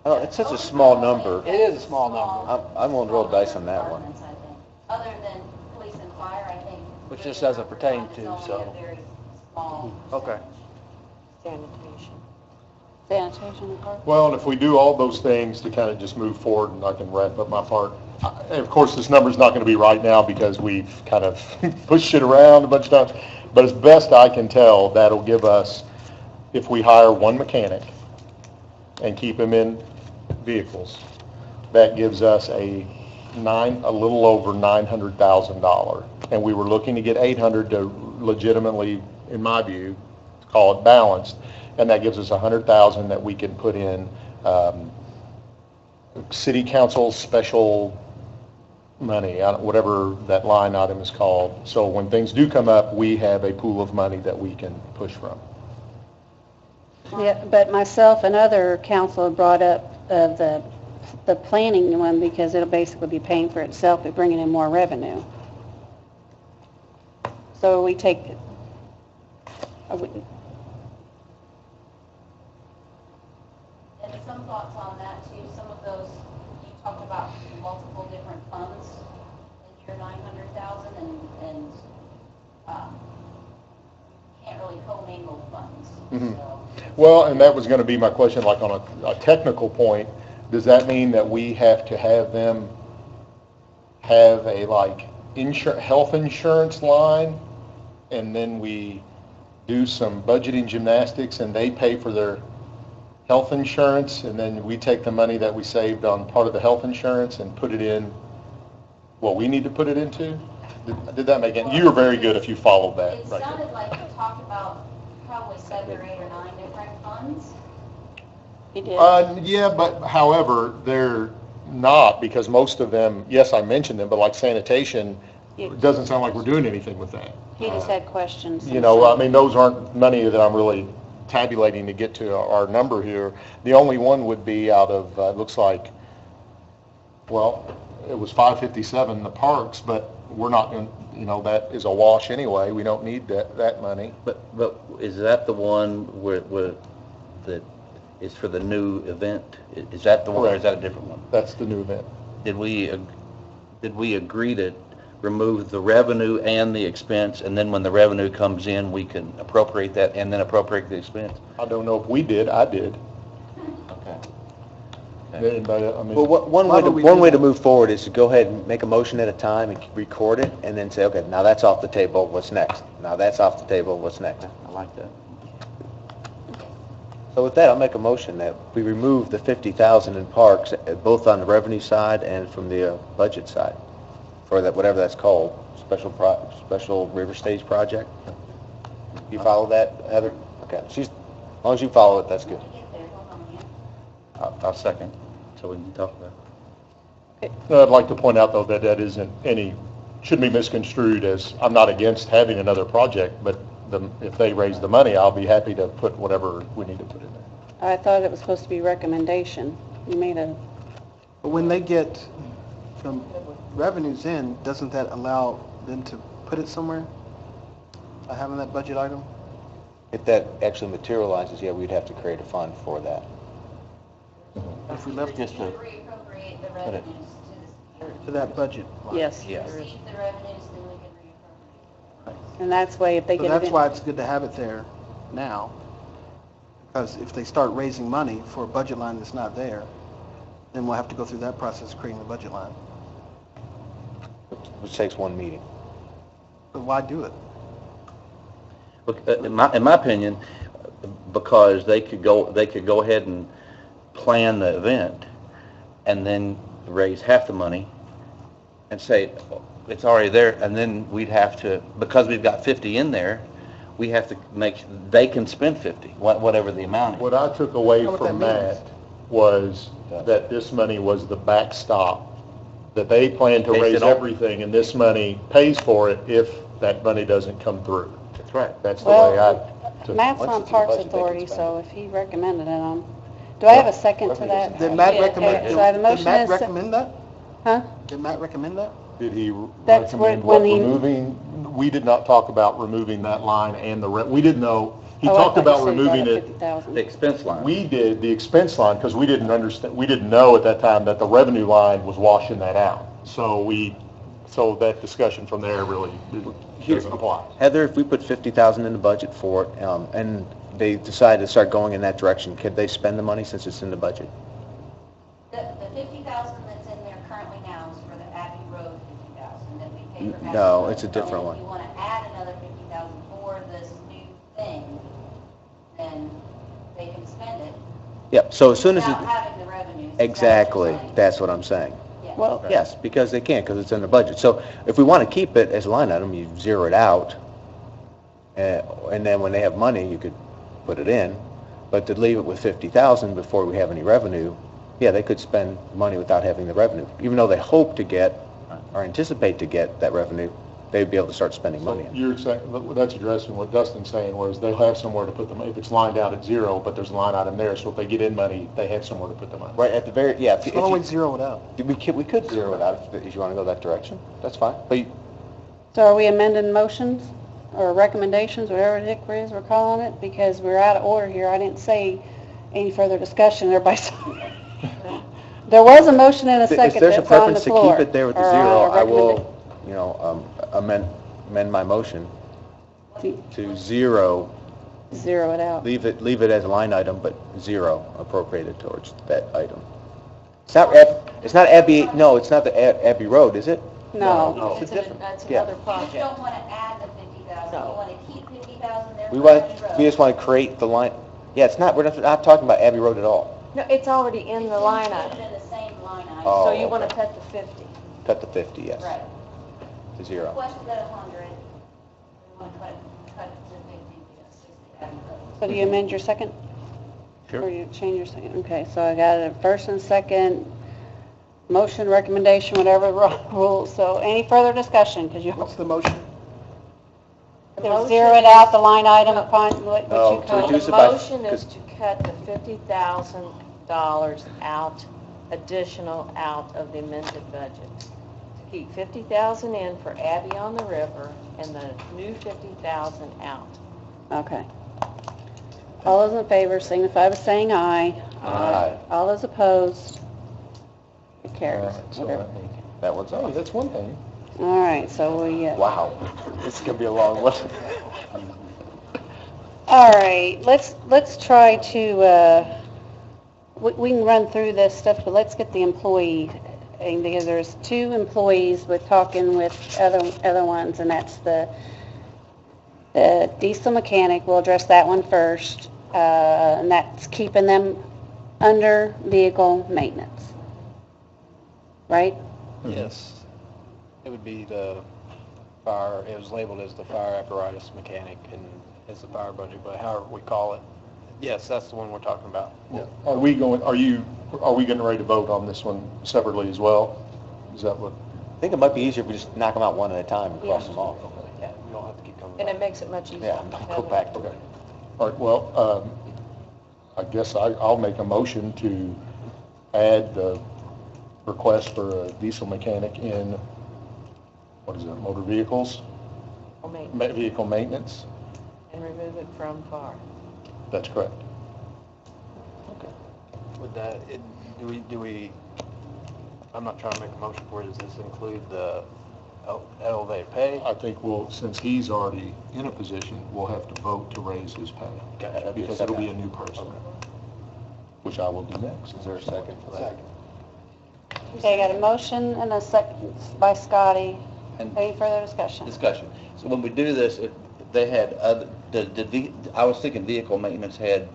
Oh, it's such a small number. It is a small number. I'm willing to roll the dice on that one. Departments, I think. Other than police and fire, I think. Which this doesn't pertain It's to, only so. a very small Okay. Sanitation. Sanitation department? Well, and if we do all those things to kind of just move forward, and I can wrap up my part, and of course, this number's not going to be right now because we've kind of pushed it around a bunch of times, but as best I can tell, that'll give us, if we hire one mechanic and keep him in vehicles, that gives us a little over $900,000. And we were looking to get 800 to legitimately, in my view, call it balanced. And that gives us 100,000 that we can put in city council special money, whatever that line item is called. So when things do come up, we have a pool of money that we can push from. Yeah, but myself and other council have brought up the planning one, because it'll basically be paying for itself by bringing in more revenue. So we take, And some thoughts on that too, some of those, you talked about multiple different funds in your 900,000 and can't really commingle funds. Mhm. So, Well, and that was going to be my question, like on a technical point, does that mean that we have to have them have a health insurance line, and then we do some budgeting gymnastics and they pay for their health insurance, and then we take the money that we saved on part of the health insurance and put it in what we need to put it into? Did that make it? You were very good if you followed that. It right there. sounded like you talked about probably 7 or 8 or 9 different funds. he did. Yeah, but however, they're not, because most of them, yes, I mentioned them, but like sanitation, it doesn't sound like we're doing anything with that. He just had questions. You know, I mean, those aren't money that I'm really tabulating to get to our number here. The only one would be out of, it looks like, well, it was 557, the parks, but we're not going to, that is a wash anyway. We don't need that money. But is that the one where that is for the new event? Is that the one, or is that a different one? That's the new event. Did we agree to remove the revenue and the expense, and then when the revenue comes in, we can appropriate that and then appropriate the expense? I don't know if we did, I did. Okay. Anybody, I mean, Well, one Why would we way do to that? move forward is to go ahead and make a motion at a time and record it, and then say, okay, now that's off the table, what's next? Now that's off the table, what's next? I like that. So with that, I'll make a motion that we remove the 50,000 in parks, both on the revenue side and from the budget side, for that, whatever that's called, special river stage project. You follow that, Heather? Okay, as long as you follow it, that's good. Let me get there, hold on a minute. I'll second, so we can talk about it. I'd like to point out, though, that that isn't shouldn't be misconstrued as, I'm not against having another project, but if they raise the money, I'll be happy to put whatever we need to put in there. I thought it was supposed to be recommendation. You made a, But when they get some revenues in, doesn't that allow them to put it somewhere? By having that budget item? If that actually materializes, yeah, we'd have to create a fund for that. If we left Just You to, reappropriate the revenues to the to that budget line? yes. Yeah. receive the revenues, then we can reappropriate. And that's why if they So get it that's in. why it's good to have it there now. Because if they start raising money for a budget line that's not there, then we'll have to go through that process of creating the budget line. Which takes one meeting. But why do it? look, in my opinion, because they could go ahead and plan the event and then raise half the money and say, it's already there, and then we'd have to, because we've got 50 in there, we have to they can spend 50, whatever the amount is. What I took away Know what from that means. that was that this money was the backstop, that they plan to Pays raise it all. everything, and this money pays for it if that money doesn't come through. That's right. That's the way I Well, took it. Matt's Once on it's in the Parks budget, they can Authority, spend so if he recommended it, do I have a second to that? Did Matt Yeah, recommend, so I have a did motion Matt and a se- recommend that? Huh? Did Matt recommend that? Did he That's recommend when what, he- removing, we did not talk about removing that line and we didn't know, he Oh, I talked thought you about said you brought removing up it. 50,000. The expense line. We did the expense line because we didn't understand, we didn't know at that time that the revenue line was washing that out. So that discussion from there really doesn't apply. Heather, if we put 50,000 in the budget for it, and they decide to start going in that direction, could they spend the money since it's in the budget? The 50,000 that's in there currently now is for the Abbey Road 50,000 that we pay for Abbey No, Road. it's a different one. If you want to add another 50,000 for this new thing, then they can spend it Yep, so as soon as without it, having the revenues. exactly, that's what I'm saying. Yes. Well, Yes, because they can, because it's in the budget. So if we want to keep it as a line item, you zero it out, and then when they have money, you could put it in. But to leave it with 50,000 before we have any revenue, yeah, they could spend money without having the revenue. Even though they hope to get, or anticipate to get that revenue, they'd be able to start spending money. So you're saying, that's addressing what Dustin's saying, whereas they'll have somewhere to put them, if it's lined out at zero, but there's a line item there, so if they get in money, they have somewhere to put the money. Right, at the very, yeah. if Why you- don't we zero it out? We could zero it out if you want to go that direction. That's fine. But so are we amending motions or recommendations, whatever the heck it is we're calling it? Because we're out of order here. I didn't say any further discussion. Everybody's, there was a motion and a if second there's a that's on the preference to floor. keep it there with the Or, zero, I recommenda- will, amend my motion to zero, Zero it out. leave it as a line item, but zero appropriated towards that item. It's not Abbey, no, it's not the Abbey Road, is it? No. It's That's Yeah. another You just project. don't want to add the 50,000, you No. want to keep 50,000 there We for want, Abbey Road. we just want to create the line, yeah, it's not, we're not talking about Abbey Road at all. No, it's already in the line It's item, in the same line item. Oh. so you want to cut the 50. Cut the 50, yes, Right. to zero. Requested at 100, we want to cut to 50, yes, 60 Abbey Road. So do you amend your second? Sure. Or you change your second? Okay, so I got a first and second, motion, recommendation, whatever rules. So any further discussion? Because you What's the motion? zero it out, the line item upon what No, you to call reduce it. it by- The motion is to cut the $50,000 out, additional out of the amended budget. To keep 50,000 in for Abbey on the River and the new 50,000 out. Okay. All those in favor signify by saying aye. Aye. All those opposed? It carries. All right, so Whatever. That one's Oh, off. that's one thing. All right, so we, Wow, this is gonna be a long one. all right, let's try to, we can run through this stuff, but let's get the employee, because there's 2 employees with talking with other ones, and that's the diesel mechanic. We'll address that one first, and that's keeping them under vehicle maintenance, right? Yes. It would be the fire, it was labeled as the fire apparatus mechanic and it's the fire budget, but however we call it. Yes, that's the one we're talking about. Are we getting ready to vote on this one separately as well? Is that what? I think it might be easier if we just knock them out one at a time and cross them off. Yeah, you don't have to keep coming And back. it makes it much easier. Yeah, to go have back. Okay. All right, well, I guess I'll make a motion to add the request for a diesel mechanic in, what is it, motor vehicles? or maintenance, Vehicle maintenance? and remove it from FAR. That's correct. Would that, do we, I'm not trying to make a motion for it, does this include the elevated pay? I think since he's already in a position, we'll have to vote to raise his pay. Gotcha. Because it'll be a new person, which I will do next. Is there a second for that? Okay, I got a motion and a second by Scotty. And Any further discussion? discussion. So when we do this, they had other, I was thinking vehicle maintenance had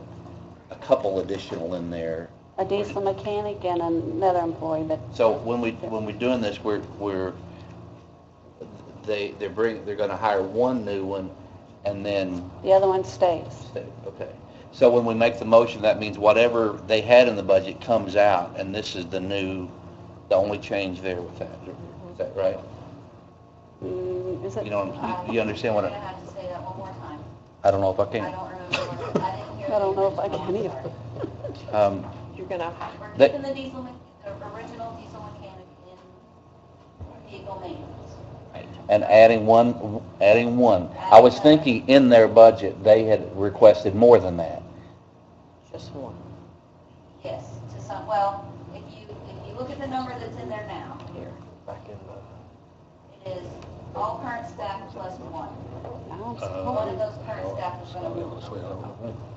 a couple additional in there. A diesel mechanic and another employee, but So when we're doing this, they're gonna hire one new one and then, the other one stays. okay. So when we make the motion, that means whatever they had in the budget comes out and this is the only change there with that. Is that right? Is it? You know, you understand what You're gonna have to say that one more time. I don't know if I I can. don't remember, I didn't hear. I don't know if I the can either. You're gonna, We're They- keeping the original diesel mechanic in vehicle maintenance. And adding one. I was thinking in their budget, they had requested more than that. just one. Yes, to some, well, if you look at the number that's in there now, Here. Back in the, it is all current staff plus one. No, it's One of those current staff is gonna move,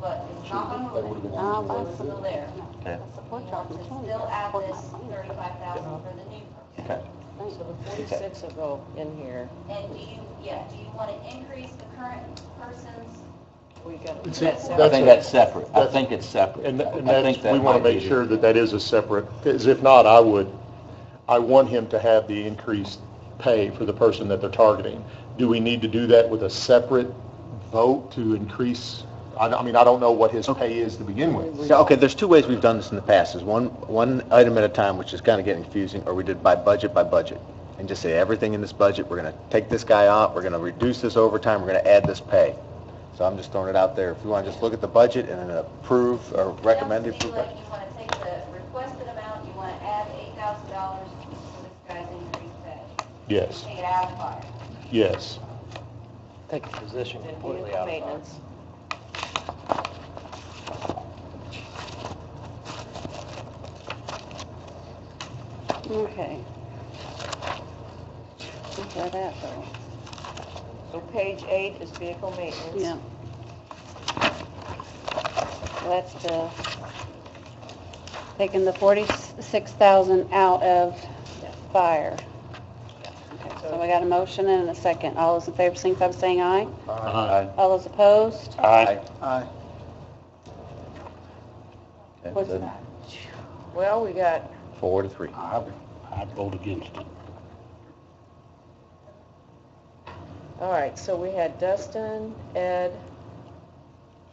but it's not gonna move, it's still there. Okay. You want to still add this 35,000 for the new person. Okay. So the 46 will go in here. And do you want to increase the current person's? We got. See, I think that's separate. I think it's separate. And I think that's, that we want to might make be- sure that is a separate, because if not, I want him to have the increased pay for the person that they're targeting. Do we need to do that with a separate vote to increase? I mean, I don't know what his pay is to begin with. So, okay, there's 2 ways we've done this in the past, is one item at a time, which is kind of getting confusing, or we did by budget, and just say everything in this budget, we're going to take this guy out, we're going to reduce this overtime, we're going to add this pay. So I'm just throwing it out there. If you want to just look at the budget and then approve or recommend Sounds to me approval. like you want to take the requested amount, you want to add $8,000 for this guy's increased pay. Yes, Take it out of fire. yes. take a position And completely vehicle out of maintenance. Okay. Look at that though. So page 8 is vehicle maintenance. Yeah. That's taking the 46,000 out of fire. Okay, so we got a motion and a second. All those in favor, signify by saying aye. Aye. All those opposed? Aye. Aye. Okay, What's so that? Well, we got 4-3. I'd vote against it. All right, so we had Dustin, Ed,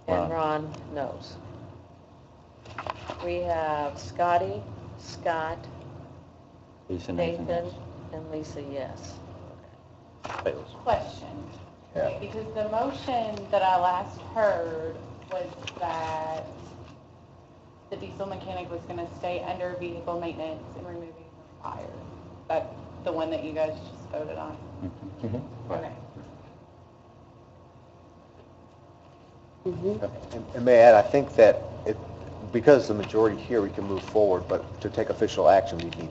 and Ron. Ron knows. We have Scotty, Scott, Lisa Nathan, yes. and Lisa, yes. Fails. Question. Yeah. Okay, because the motion that I last heard was that the diesel mechanic was gonna stay under vehicle maintenance and removing the fire. That's the one that you guys just voted on? Okay. And may I add, I think that because the majority here, we can move forward, but to take official action, we need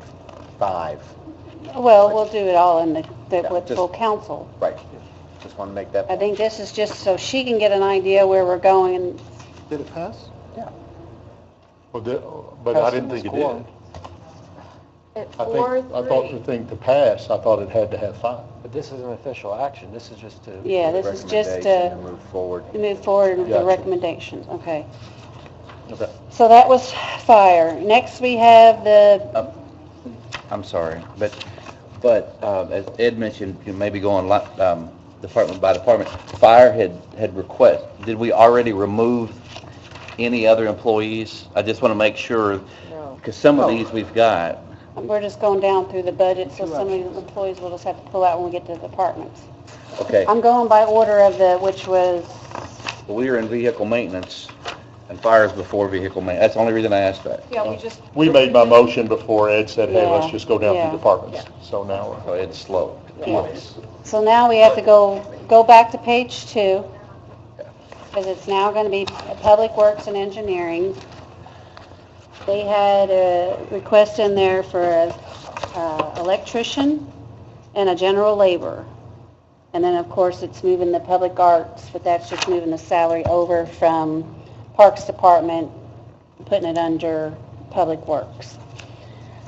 5 Well, we'll do it all in the with just- full council. Right. Just want to make that I point. think this is just so she can get an idea where we're going, and Did it pass? But I didn't think it did. At I thought the thing to pass, I thought it had to have 5. But this is an official action. This is just to. yeah, this is just Recommendation to and move forward. move forward with the Gotcha. recommendations, okay. Okay. So that was fire. Next, we have the, I'm sorry, but as Ed mentioned, you maybe going department by department. Fire had request. Did we already remove any other employees? I just want to make sure, because some of these we've got. we're just going down through the budget, so some of the employees will just have to pull out when we get to the departments. Okay, I'm going by order of which was, we are in vehicle maintenance, and fire is before vehicle maintenance. That's the only reason I asked that. Yeah, we just. We made my motion before Ed said, hey, let's Yeah, just go down yeah. through departments. So now So it's slow. so now we have to go back to page 2, because it's now going to be Public Works and Engineering. They had a request in there for an electrician and a general laborer. And then, of course, it's moving the Public Arts, but that's just moving the salary over from Parks Department, putting it under Public Works.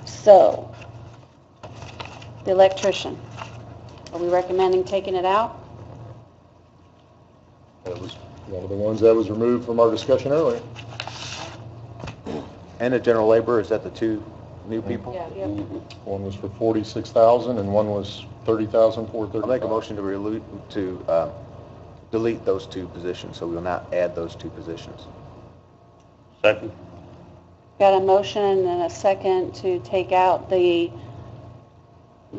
So, the electrician, are we recommending taking it out? that was one of the ones that was removed from our discussion earlier. And the general labor, is that the two new people? Yeah. One was for 46,000 and one was 30,435. I'll make a motion to delete those 2 positions, so we will not add those 2 positions. Second. Got a motion and a second to take out the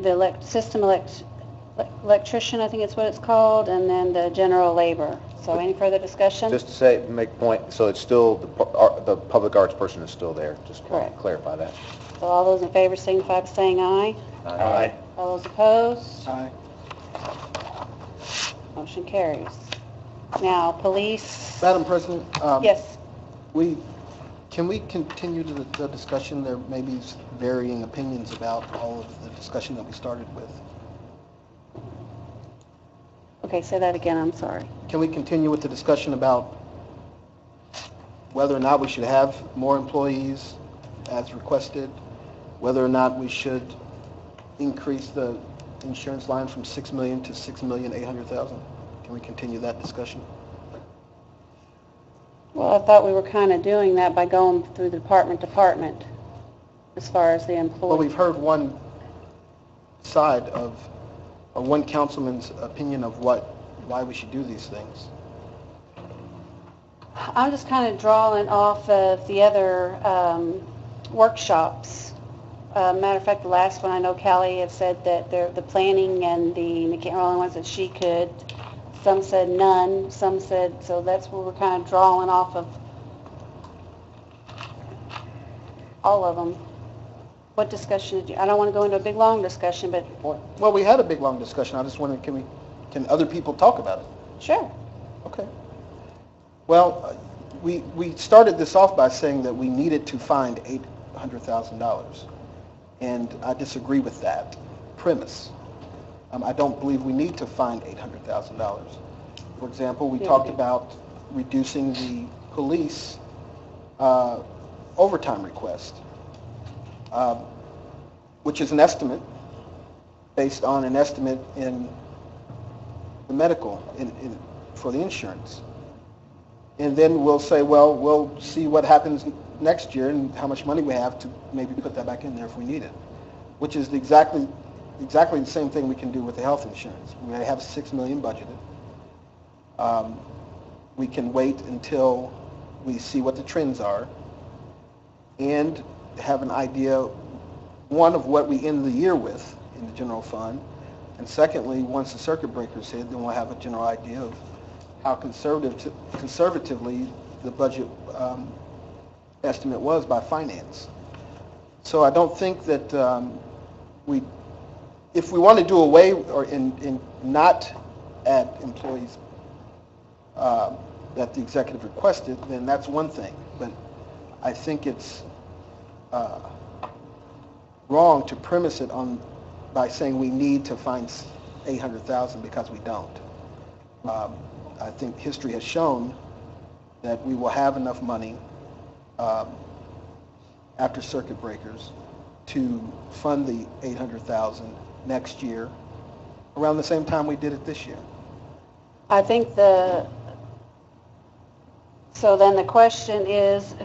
electrician, I think it's what it's called, and then the general labor. So any further discussion? Just to say, make a point, so it's still, the public arts person is still there, just to Correct. clarify that. So all those in favor signify by saying aye. Aye. All those opposed? Aye. Motion carries. Now, police, Madam President? yes, Can we continue the discussion? There may be varying opinions about all of the discussion that we started with. okay, say that again, I'm sorry. Can we continue with the discussion about whether or not we should have more employees as requested, whether or not we should increase the insurance line from $6 million to $6,800,000? Can we continue that discussion? Well, I thought we were kind of doing that by going through the department, as far as the Well, employees. we've heard one side of, or one councilman's opinion of why we should do these things. I'm just kind of drawing off of the other workshops. Matter of fact, the last one, I know Callie had said that the planning and the mechanic are the only ones that she could. Some said none, some said, so that's where we're kind of drawing off of all of them. What discussion did you, I don't want to go into a big, long discussion, but Well, we had a big, long discussion. I just wondered, can other people talk about it? sure. Okay. Well, we started this off by saying that we needed to find $800,000, and I disagree with that premise. I don't believe we need to find $800,000. For example, we talked about reducing the police overtime request, which is an estimate based on an estimate in the medical, for the insurance. And then we'll say, well, we'll see what happens next year and how much money we have to maybe put that back in there if we need it, which is exactly the same thing we can do with the health insurance. We have $6 million budgeted. We can wait until we see what the trends are and have an idea, one, of what we end the year with in the general fund, and secondly, once the circuit breaker's hit, then we'll have a general idea of how conservatively the budget estimate was by finance. So I don't think that if we want to do away or in not add employees that the executive requested, then that's one thing. But I think it's wrong to premise it on by saying we need to find 800,000 because we don't. I think history has shown that we will have enough money after circuit breakers to fund the 800,000 next year around the same time we did it this year. I think so then the question is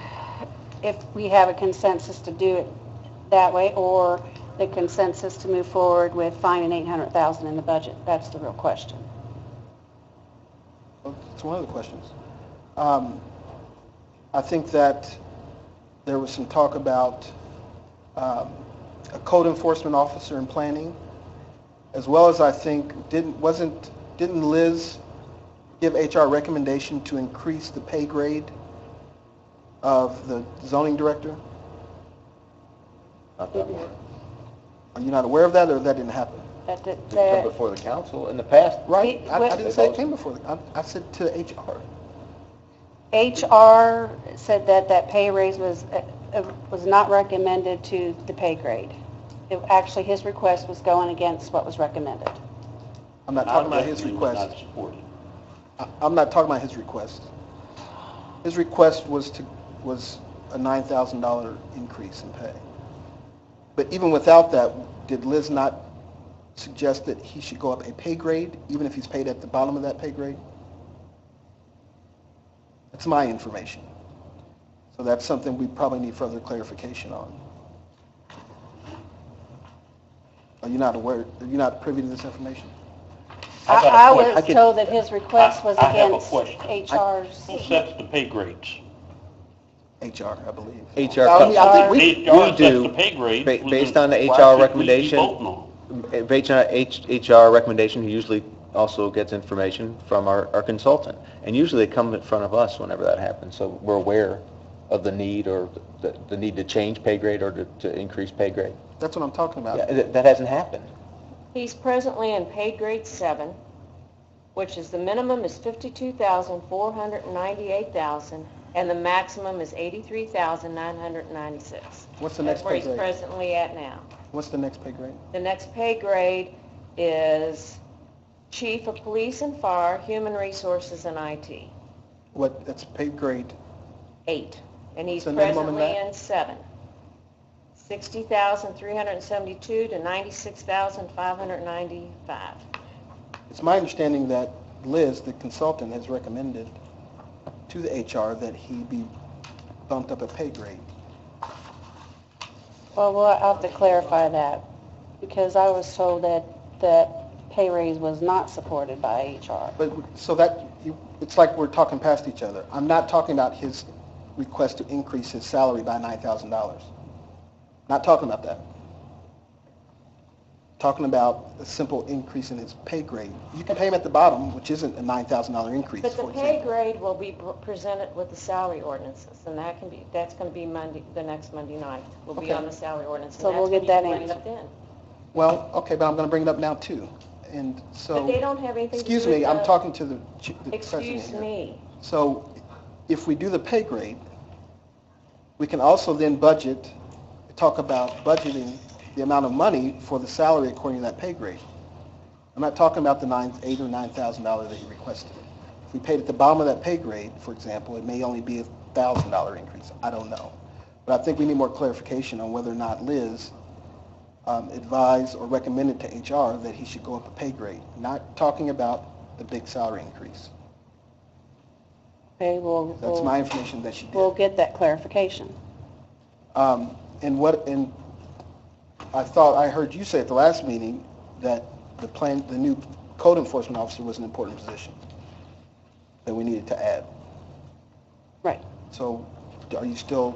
if we have a consensus to do it that way or the consensus to move forward with finding 800,000 in the budget. That's the real question. It's one of the questions. I think that there was some talk about a code enforcement officer in planning, as well as I think didn't Liz give HR recommendation to increase the pay grade of the zoning director? Not that one. Are you not aware of that, or that didn't happen? That, It come before the council in the past. Right. I didn't say it came before. I said to HR. HR said that pay raise was not recommended to the pay grade. Actually, his request was going against what was recommended. I'm not talking about his request. Not supported. I'm not talking about his request. His request was a $9,000 increase in pay. But even without that, did Liz not suggest that he should go up a pay grade, even if he's paid at the bottom of that pay grade? That's my information. So that's something we probably need further clarification on. Are you not aware? Are you not privy to this information? I was told that his request was I have a against question. HR's. Who sets the pay grades? HR, I believe. HR, I think we HR sets do, the pay grades. based on the Why HR should we be recommendation. voting on them? Based on HR recommendation, he usually also gets information from our consultant. And usually they come in front of us whenever that happens, so we're aware of the need or the need to change pay grade or to increase pay grade. That's what I'm talking about. Yeah, that hasn't happened. He's presently in pay grade 7, which is the minimum is $52,498,000, and the maximum is $83,996. What's the next That's where pay he's grade? presently at now. What's the next pay grade? The next pay grade is Chief of Police and Fire, Human Resources, and IT, That's pay grade? 8. And he's What's the minimum in presently that? in 7. $60,372 to $96,595. It's my understanding that Liz, the consultant, has recommended to the HR that he be bumped up a pay grade. Well, we'll have to clarify that because I was told that pay raise was not supported by HR. But, so that, it's like we're talking past each other. I'm not talking about his request to increase his salary by $9,000. Not talking about that. Talking about a simple increase in his pay grade. You can pay him at the bottom, which isn't a $9,000 increase, But the for pay example. grade will be presented with the salary ordinances, and that's going to be Monday, the next Monday night. Will be Okay. on the salary ordinance. So and we'll that's get that when you can answer. bring it up Well, okay, but I'm going to bring it up now too. And then. so, But they don't have anything to do excuse with me, I'm the- talking to the president Excuse here. me. So if we do the pay grade, we can also then talk about budgeting the amount of money for the salary according to that pay grade. I'm not talking about the $8,000 or $9,000 that you requested. If we paid at the bottom of that pay grade, for example, it may only be a $1,000 increase. I don't know. But I think we need more clarification on whether or not Liz advised or recommended to HR that he should go up a pay grade, not talking about the big salary increase. Okay, That's my information that she did. we'll get that clarification. And I thought I heard you say at the last meeting that the new code enforcement officer was an important position that we needed to add. Right. So do we still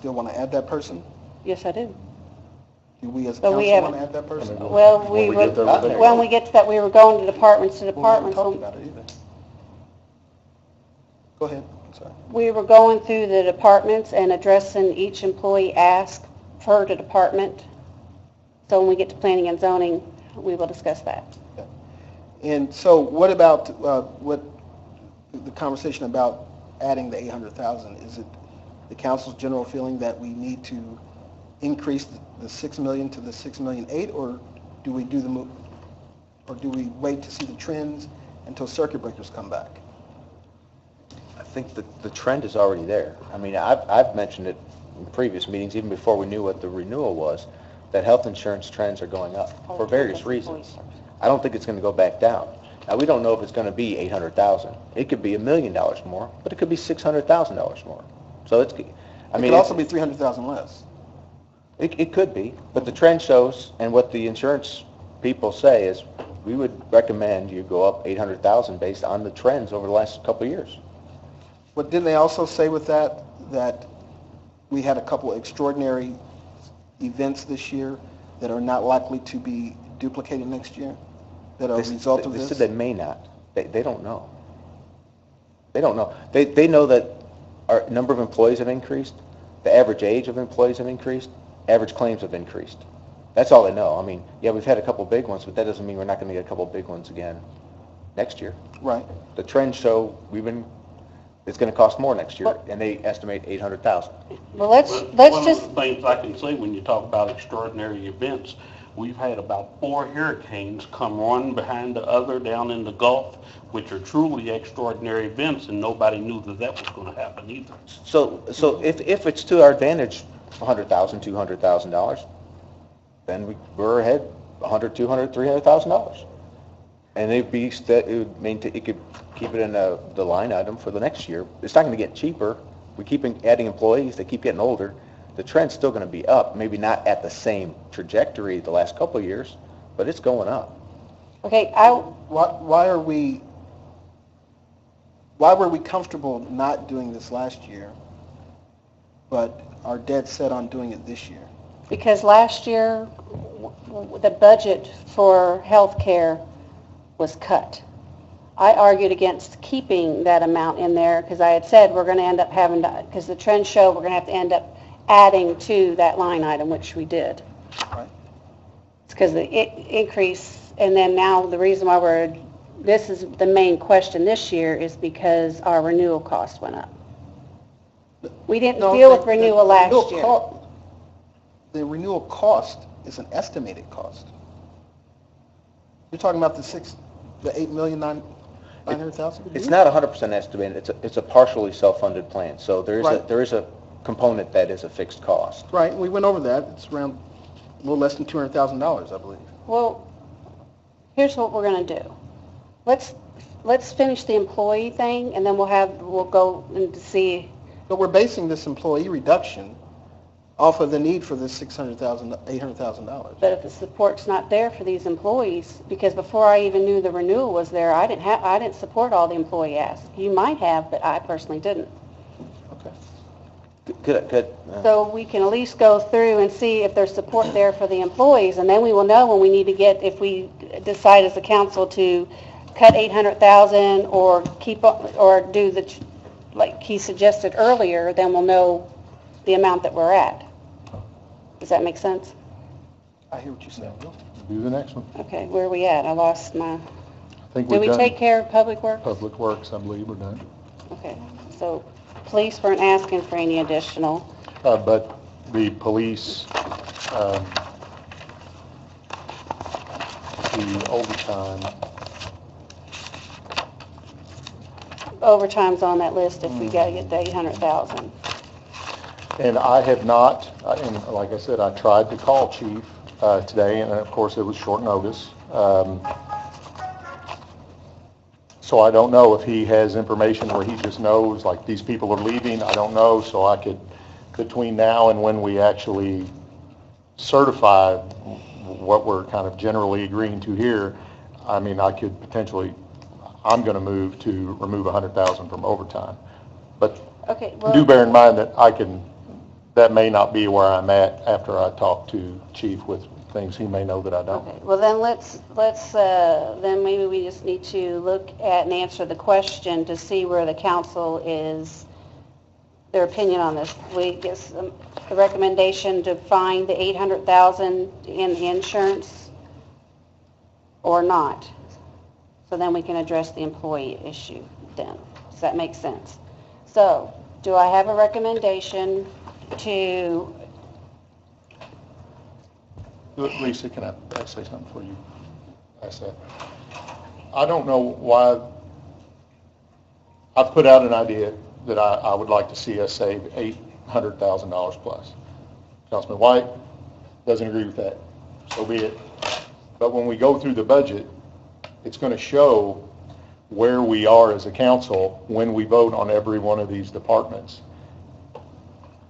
want to add that person? Yes, I do. Do we as a But we council want to haven't- add that person? Well, When we get there, we'll think when we get to that, we were going to departments to We haven't departments. talked about it either. Go ahead, I'm sorry. We were going through the departments and addressing each employee ask per the department. So when we get to planning and zoning, we will discuss that. And so what about what the conversation about adding the 800,000? Is it the council's general feeling that we need to increase the 6 million to the 6,000,008, or do we do the move, or do we wait to see the trends until circuit breakers come back? I think that the trend is already there. I mean, I've mentioned it in previous meetings, even before we knew what the renewal was, that health insurance trends are going up for various reasons. I don't think it's going to go back down. Now, we don't know if it's going to be $800,000. It could be $1 million more, but it could be $600,000 more. So it's, I mean, it could also be 300,000 less. It could be, but the trend shows, and what the insurance people say is, we would recommend you go up 800,000 based on the trends over the last couple of years. But didn't they also say with that we had a couple of extraordinary events this year that are not likely to be duplicated next year, that are a result of this? They said they may not. They don't know. They don't know. They know that our number of employees have increased, the average age of employees have increased, average claims have increased. That's all they know. I mean, yeah, we've had a couple big ones, but that doesn't mean we're not going to get a couple big ones again next year. Right. The trends show it's going to cost more next year, and they estimate 800,000. Well, let's One just, of the things I can say when you talk about extraordinary events, we've had about 4 hurricanes come one behind the other down in the Gulf, which are truly extraordinary events, and nobody knew that was going to happen either. So if it's to our advantage, $100,000, $200,000, then we're ahead $100,000, $200,000, $300,000. And it could keep it in the line item for the next year. It's not going to get cheaper. We keep adding employees. They keep getting older. The trend's still going to be up. Maybe not at the same trajectory the last couple of years, but it's going up. okay, Why were we comfortable not doing this last year, but are dead set on doing it this year? because last year, the budget for health care was cut. I argued against keeping that amount in there because I had said we're going to end up having to, because the trends show we're going to have to end up adding to that line item, which we did. Right. It's because the increase, and then now the reason why this is the main question this year is because our renewal cost went up. We didn't deal with renewal last year. The renewal cost is an estimated cost. You're talking about the $8,900,000? It's not 100% estimated. It's a partially self-funded plan. So there is a component that is a fixed cost. Right, we went over that. It's around a little less than $200,000, I believe. Well, here's what we're going to do. Let's finish the employee thing, and then we'll go and see. But we're basing this employee reduction off of the need for this $600,000, $800,000. But if the support's not there for these employees, because before I even knew the renewal was there, I didn't support all the employee asks. You might have, but I personally didn't. Okay. Good. So we can at least go through and see if there's support there for the employees, and then we will know when we need to if we decide as a council to cut $800,000 or do like he suggested earlier, then we'll know the amount that we're at. Does that make sense? I hear what you're saying. Do the next one. Okay, where are we at? I lost my... I think Did we've we done take care of Public Works? Public Works, I believe we're done. Okay, so police weren't asking for any additional. But the police, the Overtime's on that list if we gotta get the 800,000. and I have not, and like I said, I tried to call Chief today, and of course it was short notice. So I don't know if he has information where he just knows, like, these people are leaving. I don't know, so I could, between now and when we actually certify what we're kind of generally agreeing to here, I mean, I could potentially, I'm going to move to remove 100,000 from overtime. But Okay, well... do bear in mind that that may not be where I'm at after I talk to Chief with things he may know that I don't. Okay, well then then maybe we just need to look at and answer the question to see where the council is, their opinion on this. We get the recommendation to find the 800,000 in the insurance or not. So then we can address the employee issue then. Does that make sense? So, do I have a recommendation to Lisa, can I say something for you? I said, I don't know why, I've put out an idea that I would like to see us save $800,000 plus. Councilman White doesn't agree with that, so be it. But when we go through the budget, it's going to show where we are as a council when we vote on every one of these departments.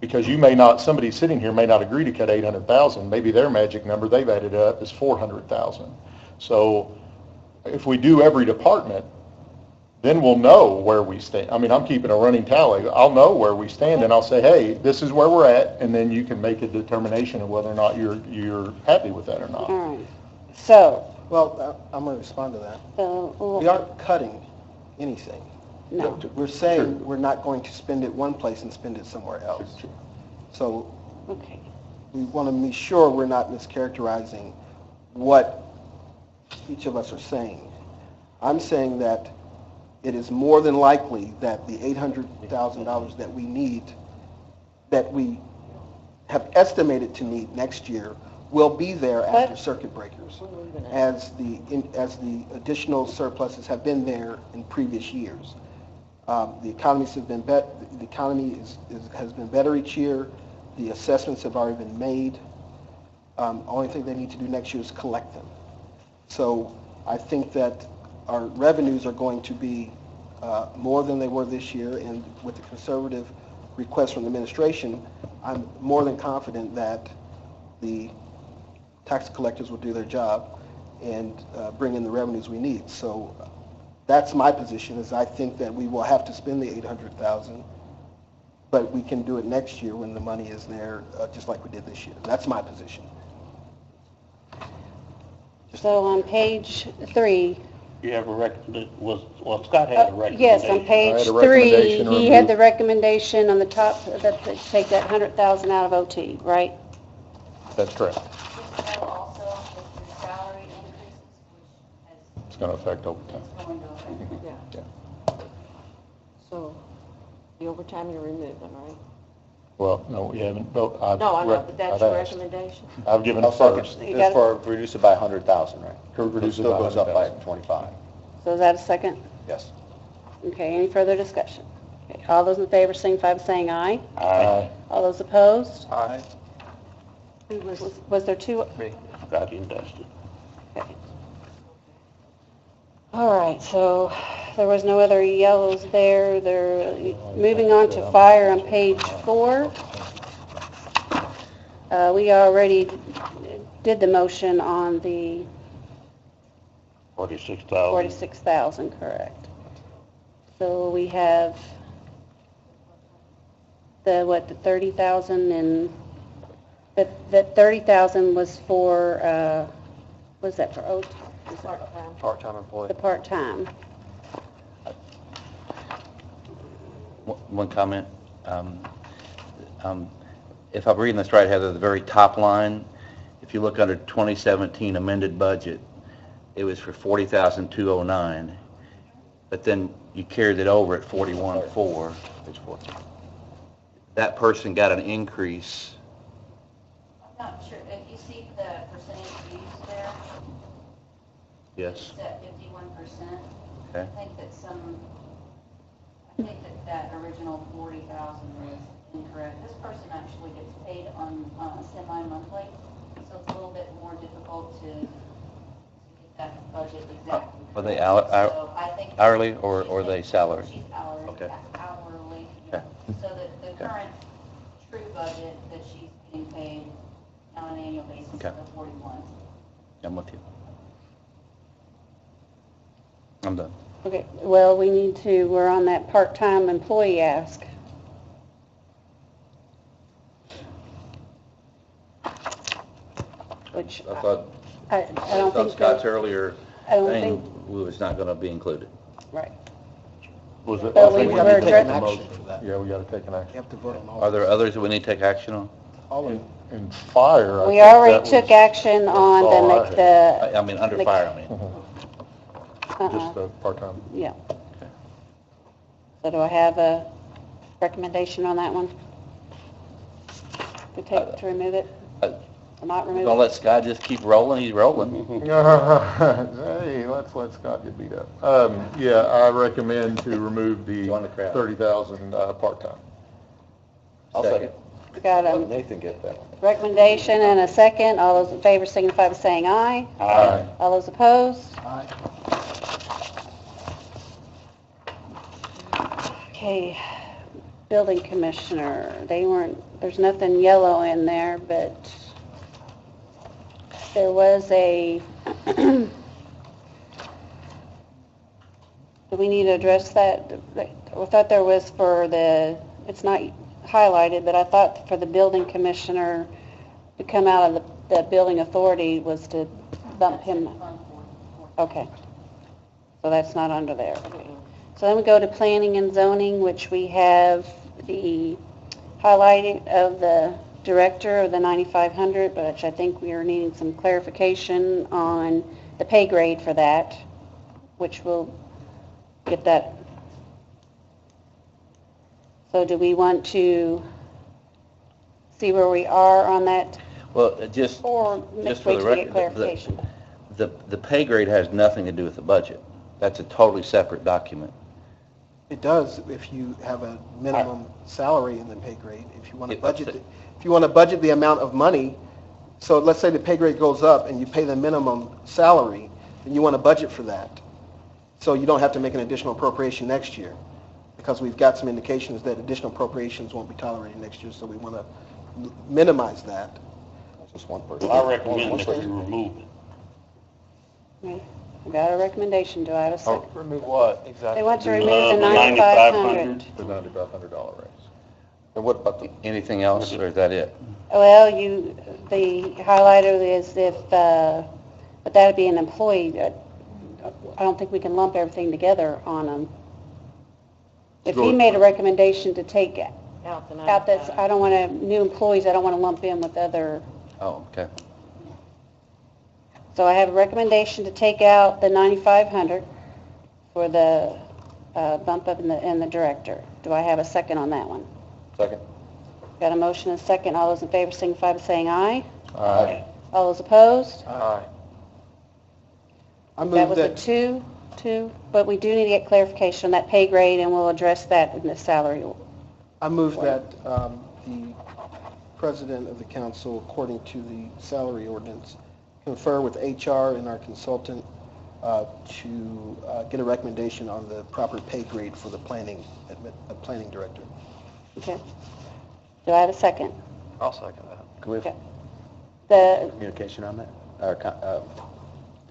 Because you may not, somebody sitting here may not agree to cut 800,000. Maybe their magic number they've added up is 400,000. So if we do every department, then we'll know where we stand. I mean, I'm keeping a running tally. I'll know where we stand, and I'll say, hey, this is where we're at, and then you can make a determination of whether or not you're happy with that or not. All right. So, Well, I'm going to respond to that. We aren't cutting anything. no. We're saying we're not going to spend it one place and spend it somewhere else. So Okay. we want to be sure we're not mischaracterizing what each of us are saying. I'm saying that it is more than likely that the $800,000 that we need, that we have estimated to need next year, will be there after circuit breakers, as the additional surpluses have been there in previous years. The economy has been better each year. The assessments have already been made. Only thing they need to do next year is collect them. So I think that our revenues are going to be more than they were this year, and with the conservative request from the administration, I'm more than confident that the tax collectors will do their job and bring in the revenues we need. So that's my position, is I think that we will have to spend the $800,000, but we can do it next year when the money is there, just like we did this year. That's my position. So on page 3, You have a well, Scott had a recommendation. yes, on page I had a 3, recommendation he to had remove- the recommendation on the top that they take that 100,000 out of OT, right? That's correct. Just know also with your salary increases, which It's going to affect overtime. is going to affect. Yeah. So the overtime, you're removing, right? Well, no, we haven't. No, I know, but that's your recommendation. I've given I'll it second. first. You got It's for reduce it by 100,000, right? Reduce it Still by goes up by 100,000. 25. So is that a second? Yes. Okay, any further discussion? Okay, all those in favor signify by saying aye. Aye. All those opposed? Aye. Was there two? Scott and Dustin. Okay. All right, so there was no other yellows there. They're moving on to fire on page 4. We already did the motion on the 46,000. 46,000, correct. So we have the 30,000, and that 30,000 was for, was that for OT? Part-time. Part-time employee. The part-time. One comment. If I'm reading this right, Heather, the very top line, if you look under 2017 amended budget, it was for 40,209, but then you carried it over at 41,4. Page 4. That person got an increase. I'm not sure, if you see the percentage used there, Yes. it's at 51%. Okay. I think that original 40,000 was incorrect. This person actually gets paid on semi-monthly, so it's a little bit more difficult to get that budget exactly. Are they So I think hourly or they salary? She's hourly. Okay. Hourly. Okay. So the current true budget that she's getting paid on an annual basis is Okay. the 41. I'm with you. I'm done. Okay, well, we're on that part-time employee ask. Which I thought I don't think. Scott's earlier I don't thing think, was not going to be included. right. Was it? But I think we we were have to take an addressing- action for that. Yeah, we got to take an action. You have to vote on all. Are there others that we need to take action on? All of them. In fire, I We think already that took was action on all I the, had. I mean, under fire, I mean. Just the part-time. yeah. So do I have a recommendation on that one? To remove it? So not Gonna remove, let Scott just keep rolling, he's rolling. Hey, let's let Scott get beat up. Yeah, I recommend to remove the Join the crowd. 30,000 part-time. I'll second. got a Nathan get that one. recommendation and a second. All those in favor signify by saying aye. Aye. All those opposed? Aye. Okay, building commissioner, there's nothing yellow in there, but there was a, do we need to address that? I thought there was for the, it's not highlighted, but I thought for the building commissioner to come out of the building authority was to bump him. Okay. So that's not under there. So then we go to planning and zoning, which we have the highlighting of the director of the 9,500, but I think we are needing some clarification on the pay grade for that, which will get that. So do we want to see where we are on that, Well, just or Just for wait the till we get record, clarification? the pay grade has nothing to do with the budget. That's a totally separate document. It does if you have a minimum salary in the pay grade. If you want to It- budget, if you want to budget the amount of money, so let's say the pay grade goes up and you pay the minimum salary, then you want to budget for that. So you don't have to make an additional appropriation next year, because we've got some indications that additional appropriations won't be tolerated next year, so we want to minimize that. Just one person. I recommend that you remove it. Okay. We got a recommendation, do I have a second? Remove what, exactly? They want to remove The the 9,500. The $9,500 raise. And what about the, Anything else, or is that it? Well, the highlighter is if, but that'd be an employee. I don't think we can lump everything together on them. If he made a recommendation to take Out the out this, 9,500. I don't want to, new employees, I don't want to lump in with other. Oh, okay. So I have a recommendation to take out the 9,500 for the bump up in the director. Do I have a second on that one? second? Got a motion and a second. All those in favor signify by saying aye. Aye. All those opposed? Aye. I That move was a that, two, but we do need to get clarification on that pay grade, and we'll address that in the salary. I move that the president of the council, according to the salary ordinance, confer with HR and our consultant to get a recommendation on the proper pay grade for the planning director. Okay. Do I have a second? I'll second that. Can we have Okay. The, communication on that? Or,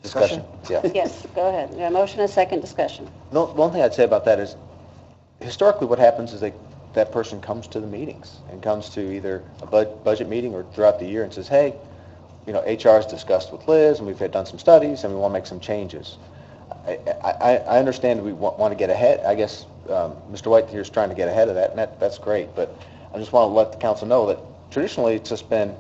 discussion? Yeah. yes, go ahead. We got a motion and a second discussion. No, one thing I'd say about that is, historically, what happens is that person comes to the meetings and comes to either a budget meeting or throughout the year and says, hey, HR has discussed with Liz and we've done some studies and we want to make some changes. I understand we want to get ahead. I guess Mr. White here is trying to get ahead of that, and that's great. But I just want to let the council know that traditionally it's just been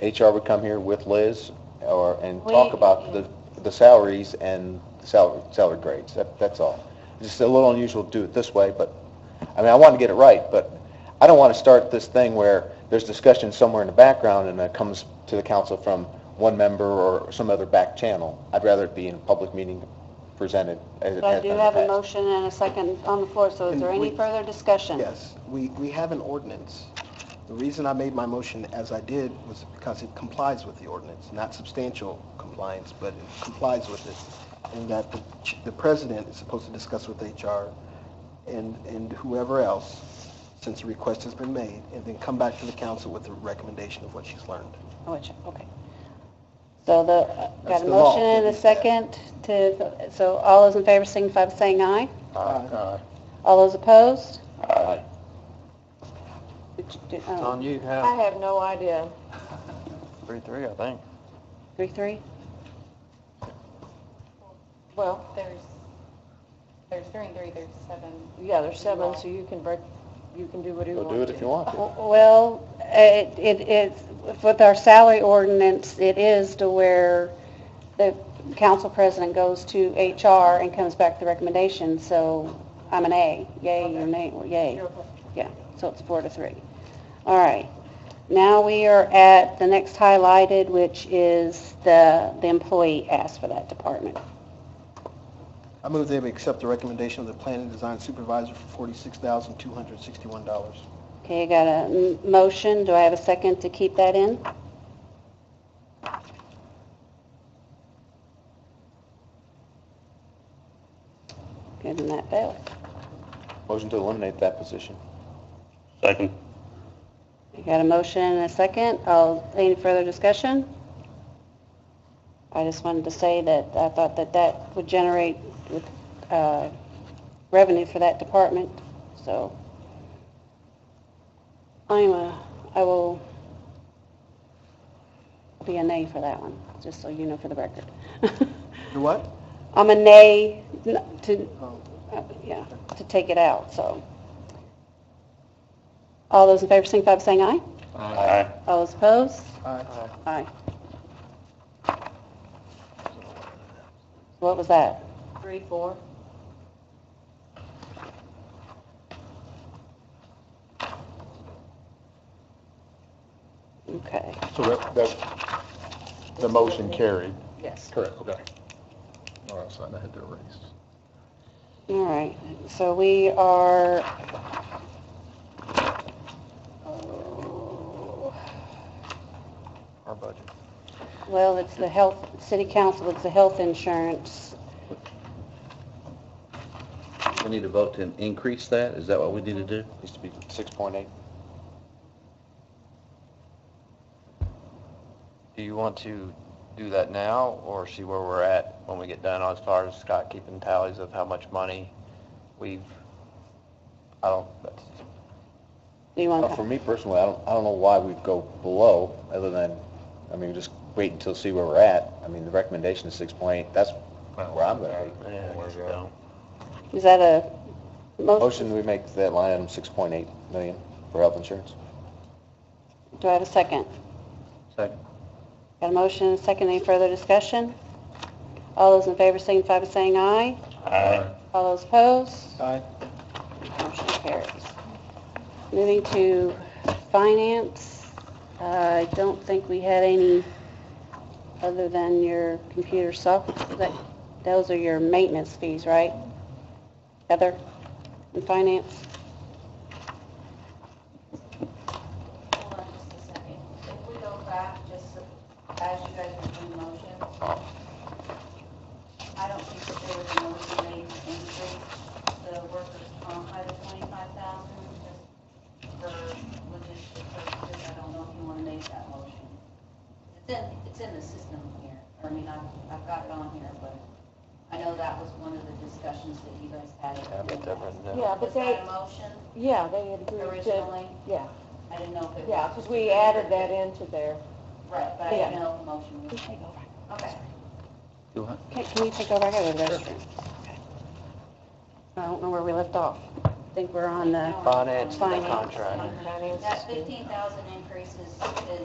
HR would come here with Liz and talk about the salaries and the salary grades. That's all. It's just a little unusual to do it this way, but I mean, I want to get it right, but I don't want to start this thing where there's discussion somewhere in the background and it comes to the council from one member or some other back channel. I'd rather it be in a public meeting presented as it So I has do been in the have a past. motion and a second on the floor, so is And there any we- further discussion? Yes, we have an ordinance. The reason I made my motion as I did was because it complies with the ordinance, not substantial compliance, but it complies with it. And that the president is supposed to discuss with HR and whoever else, since the request has been made, and then come back to the council with a recommendation of what she's learned. Okay. So got That's a the law. motion and a second so all those in favor signify by saying aye. Aye. All those opposed? Aye. On you, I have no idea. 3-3, I think. 3-3? Well, There's 3 and 3, there's 7. yeah, there's 7, so you can do whatever you Go want do it to. if you want to. Well, it's, with our salary ordinance, it is to where the council president goes to HR and comes back with the recommendation, so I'm an A, yay or nay, or yay. Yeah, so it's 4-3. All right. Now we are at the next highlighted, which is the employee ask for that department. I move that we accept the recommendation of the planning design supervisor for $46,261. Okay, I got a motion. Do I have a second to keep that in? Good, and that failed. Motion to eliminate that position. Second. I got a motion and a second. Any further discussion? I just wanted to say that I thought that would generate revenue for that department, so I will be a nay for that one, just so you know for the record. You what? I'm a nay to take it out, so. All those in favor signify by saying aye. Aye. All those opposed? Aye. Aye. What was that? 3-4. Okay. So that, the motion carried. Yes. Correct, okay. Or else I had to erase. All right, so we are, Our budget. well, it's the city council, it's the health insurance. We need to vote to increase that? Is that what we need to do? Needs to be 6.8. Do you want to do that now, or see where we're at when we get done as far as Scott keeping tallies of how much money we've, Do you want For me personally, I don't know why we'd go below, other than, I mean, just wait until see where we're at. I mean, the recommendation is 6.8. That's where I'm going to be. yeah, I guess we don't. is that a Motion, we make that line item 6.8 million for health insurance. Do I have a second? Second. Got a motion and a second. Any further discussion? All those in favor signify by saying aye. Aye. All those opposed? Aye. Motion carries. Moving to finance, I don't think we had any other than your computer software. Those are your maintenance fees, right? Heather, in finance? Hold on just a second. If we go back, just as you guys are doing motions, I don't think that there was a motion made to increase the workers' comp by the 25,000, just for logistical purposes. I don't know if you want to make that motion. It's in the system here. I mean, I've got it on here, but I know that was one of the discussions that you guys had. Yeah, but Was that a motion yeah, they had agreed to, originally? yeah, I didn't know if it was. yeah, because we added that into there. Right, but I didn't know if the motion was. Take over. Okay. Do what? Okay, can you take over? I got to go to the restroom. Okay. I don't know where we left off. I think we're on the Finance, Finance. contract. That 15,000 increase is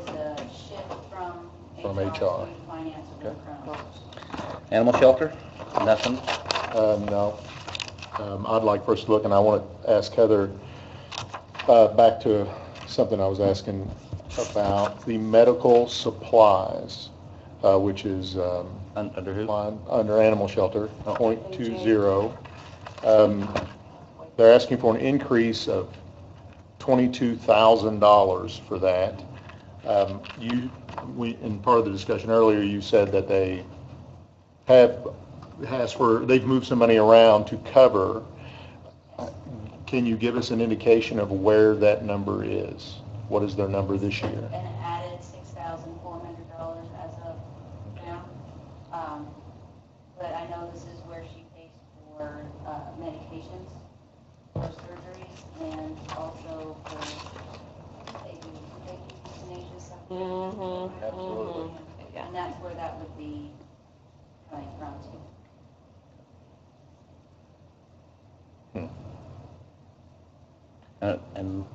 a shift from From HR HR. to finance and Crown. Animal shelter? Nothing? No. I'd like first to look, and I want to ask Heather, back to something I was asking about, the medical supplies, which is Under who? line under animal shelter, .20. They're asking for an increase of $22,000 for that. In part of the discussion earlier, you said that they they've moved some money around to cover. Can you give us an indication of where that number is? What is their number this year? And it added $6,400 as of now. But I know this is where she pays for medications, for surgeries, and also for they do euthanasia. Mm-hmm. Absolutely. And that's where that would be coming from too. And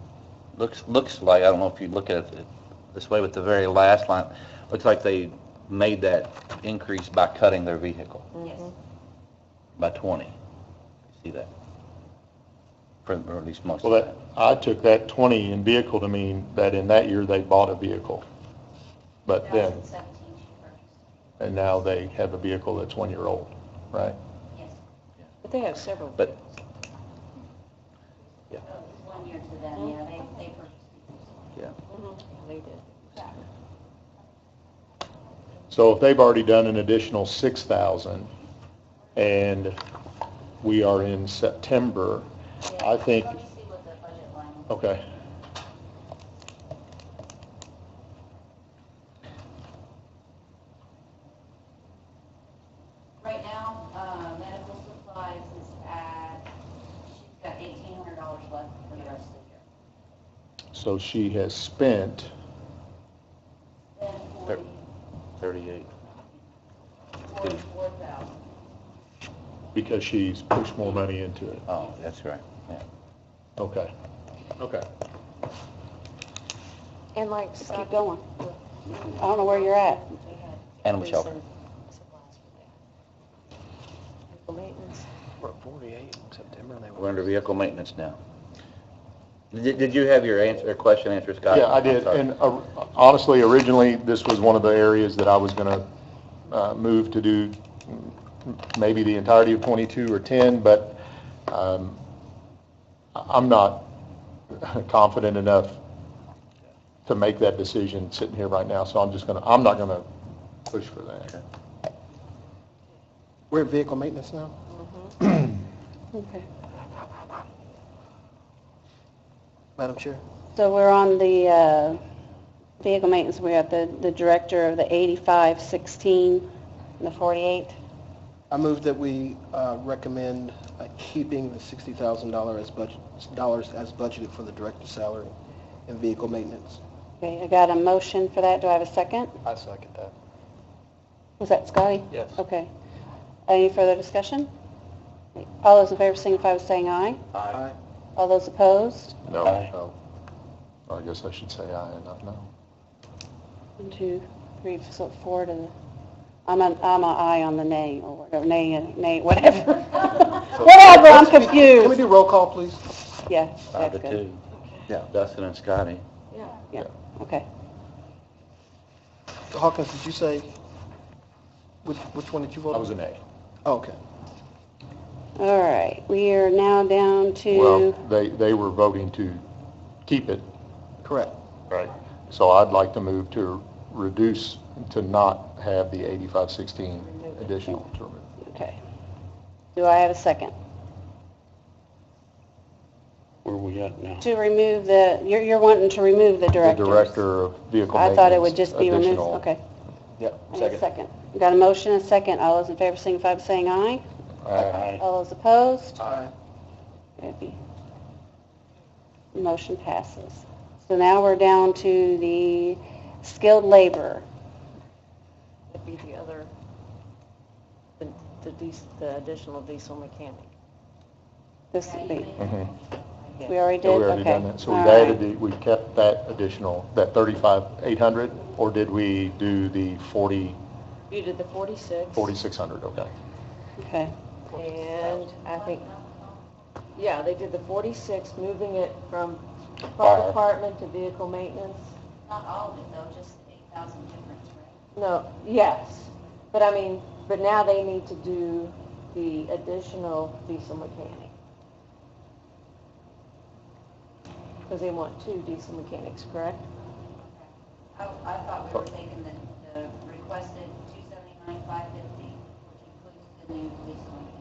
looks like, I don't know if you look at it this way, but the very last line, looks like they made that increase by cutting their vehicle Yes. by 20. See that? or at least most Well, of that. I took that 20 in vehicle to mean that in that year they bought a vehicle. But then, 2017 she purchased. and now they have a vehicle that's 1 year old, right? Yes. But they have several. But- Oh, it was 1 year to them, yeah, they purchased it. Yeah. Mhm, They did. So if they've already done an additional 6,000 and we are in September, Yeah, I think, Let me see what the budget line is. okay. Right now, medical supplies is at, she's got $1,800 left for the rest of the year. So she has spent, Then 40, 38. 44,000. because she's pushed more money into it. Oh, that's right, yeah. Okay. Okay. And like, Just keep going. I don't know where you're at. Animal shelter. Maintenance. We're at 48 in September. They We're under vehicle maintenance now. Did you have your answer, or question answered, Scott? Yeah, I I'm did. sorry. And honestly, originally, this was one of the areas that I was going to move to do maybe the entirety of 22 or 10, but I'm not confident enough to make that decision sitting here right now, so I'm not going to push for that. We're at vehicle maintenance now? Okay. Madam Chair? So we're on the vehicle maintenance, we're at the director of the 8516, and the 48. I move that we recommend keeping the $60,000 as budgeted for the director's salary and vehicle maintenance. Okay, I got a motion for that. Do I have a second? I second that. Was that Scotty? Yes. Okay. Any further discussion? All those in favor signify by saying aye. Aye. All those opposed? No? Aye. No. I guess I should say aye and not no. 1, 2, 3, so 4 to the, I'm an aye on the nay, or whatever, nay, whatever. Whatever, I'm Can we confused. do roll call, please? Yeah, 5 that's to good. 2. Yeah, Dustin and Scotty. Yeah, okay. Hawkins, did you say, which one did you vote I on? was an A. Oh, okay. All right, we are now down Well, to, they were voting to keep it, Correct. right? So I'd like to move to reduce, to not have the 8516 additional to remove. okay. Do I have a second? Where are we at now? To remove the, you're wanting to remove the The directors? director of vehicle I maintenance. thought it would just be removed, additional- okay. Yep, I need a second. We got a motion and a second. All those in favor signify by saying aye. Aye. All those opposed? Aye. Okay. Motion passes. So now we're down to the skilled labor. It'd be the other, the additional diesel mechanic. This would be, Mhm. we already Yeah, did? we already Okay. done that. So All we've right. added, we kept that additional, that 35,800, or did we do the You did the 46. 4,600? Okay. Okay. And I think, yeah, they did the 46, moving it from Fire. fire department to vehicle maintenance. Not all of it though, just 8,000 difference, right? No, yes, but I mean, but now they need to do the additional diesel mechanic. Because they want 2 diesel mechanics, correct? I thought we were taking the requested 279,550, which includes the new police mechanic,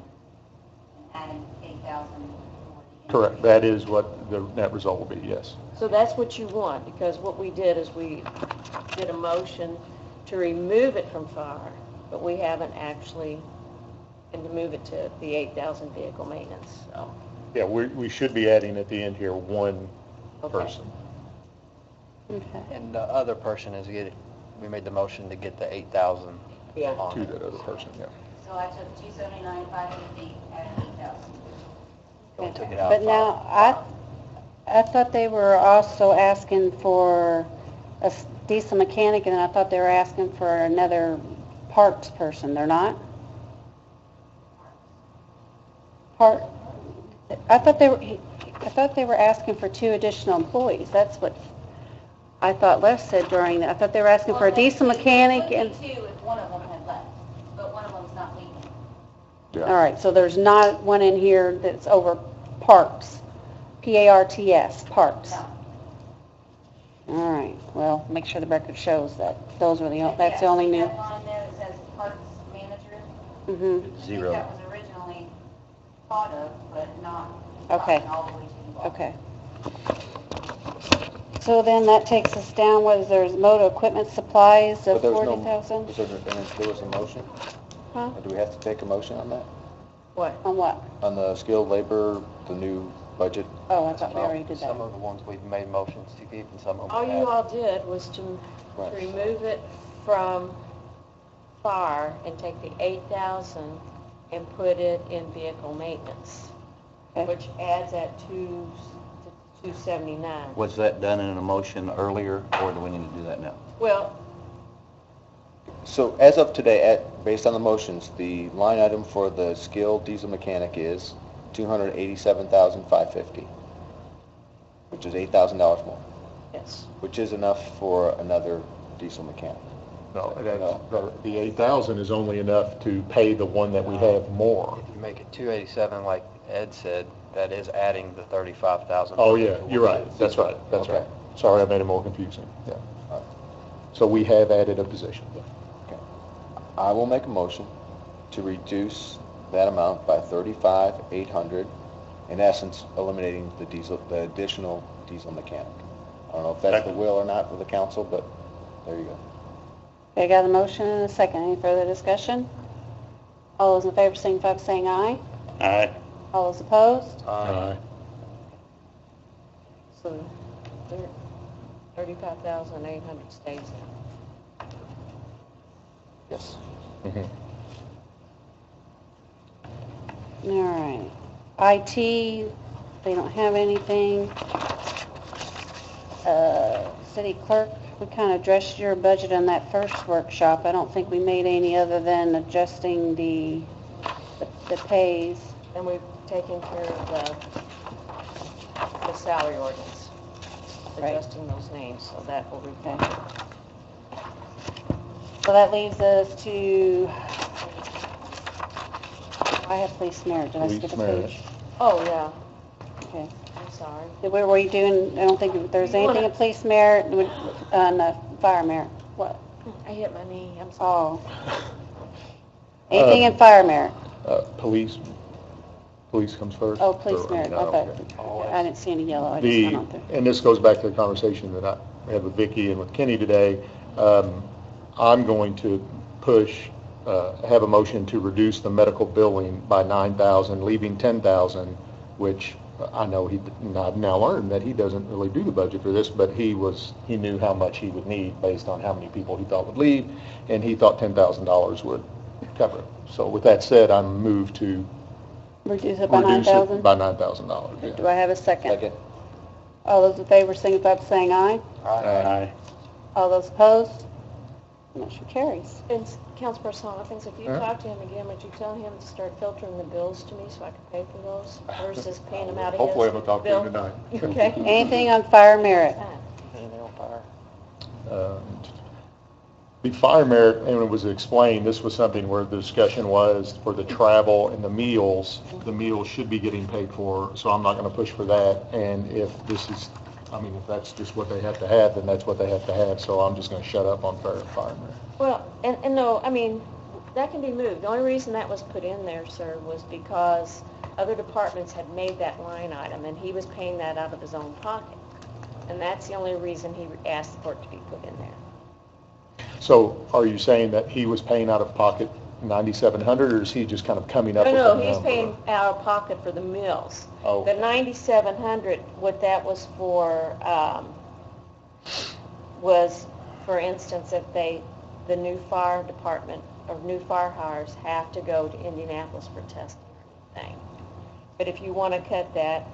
and adding 8,000 for the. Correct. That is what the net result will be, yes. So that's what you want, because what we did is we did a motion to remove it from fire, but we haven't actually, and to move it to the 8,000 vehicle maintenance, so. Yeah, we should be adding at the end here one Okay. person. Okay. And the other person is we made the motion to get the 8,000 Yeah. on To it. that other person, yeah. So I took 279,550, added 8,000. We took it out. But now, I thought they were also asking for a diesel mechanic, and then I thought they were asking for another parts person. They're not? I thought they were, I thought they were asking for 2 additional employees. That's what I thought Les said during that. I thought they were asking for a diesel mechanic and... It would be 2 if one of them had left, but one of them's not leaving. All right, so there's not one in here that's over parks, P-A-R-T-S, parks. No. All right, well, make sure the record shows that those were that's the only new. That line there that says parks manager, Mm-hmm, I think that was originally thought of, but not Okay. gotten all the way to the bottom. okay. So then that takes us down, there's motor equipment supplies of But there was no- 40,000? There was a motion? Huh? Or do we have to take a motion on that? What? On what? On the skilled labor, the new budget? Oh, I thought we already did that. Some of the ones we've made motions to keep and some of them All you have. all did was to Right. remove it from fire and take the 8,000 and put it in vehicle maintenance, Okay. which adds that to 279. Was that done in a motion earlier, or do we need to do that now? Well, So as of today, based on the motions, the line item for the skilled diesel mechanic is $287,550, which is $8,000 more, yes. which is enough for another diesel mechanic. No, the 8,000 is only enough to pay the one that we have more. If you make it 287, like Ed said, that is adding the 35,000. Oh, yeah, you're right, that's right, that's right. Sorry, I made it more confusing, yeah. So we have added a position. Okay. I will make a motion to reduce that amount by $35,800, in essence, eliminating the additional diesel mechanic. I don't know if that's the will or not of the council, but there you go. Okay, got a motion and a second. Any further discussion? All those in favor signify by saying aye. Aye. All those opposed? Aye. So 35,800 stays in. Yes. Mhm. All right. IT, they don't have anything. City clerk, we kind of addressed your budget on that first workshop. I don't think we made any other than adjusting the pays. And we've taken care of the salary ordinance, Right. adjusting those names, so that will reflect it. So that leaves us to, I have police merit. Did I skip a Police merit. page? Oh, yeah, Okay. I'm sorry. Where were you doing, I don't think there's anything in police merit, on fire merit. What? I hit my knee, I'm sorry. Oh. Anything in fire merit? Police comes first? Oh, police Or, I mean, merit, I don't okay. care. I didn't see any yellow, I just went on through. And this goes back to the conversation that I had with Vicki and with Kenny today. I'm going to have a motion to reduce the medical billing by 9,000, leaving 10,000, which I know I've now learned that he doesn't really do the budget for this, but he knew how much he would need based on how many people he thought would leave, and he thought $10,000 would cover it. So with that said, I'm moved to Reduce it by reduce 9,000? it by $9,000. yeah. Do I have a second? Second. All those in favor signify by saying aye. Aye. All those opposed? Motion carries. And Councilperson Hawkins, if you Huh? talk to him again, would you tell him to start filtering the bills to me so I can pay for those versus paying them out of his Hopefully I'm going to talk to him bill? tonight. Okay. Anything on fire merit? Anything on fire? The fire merit, and it was explained, this was something where the discussion was for the travel and the meals should be getting paid for, so I'm not going to push for that. And if if that's just what they have to have, then that's what they have to have, so I'm just going to shut up on fire merit. Well, and no, I mean, that can be moved. The only reason that was put in there, sir, was because other departments had made that line item, and he was paying that out of his own pocket. And that's the only reason he asked for it to be put in there. So are you saying that he was paying out of pocket 9,700, or is he just kind of coming up with a No, number? he's paying out of pocket for the meals. Oh. The 9,700, what that was for, was, for instance, if the new fire department or new fire hires have to go to Indianapolis for testing or anything. But if you want to cut that,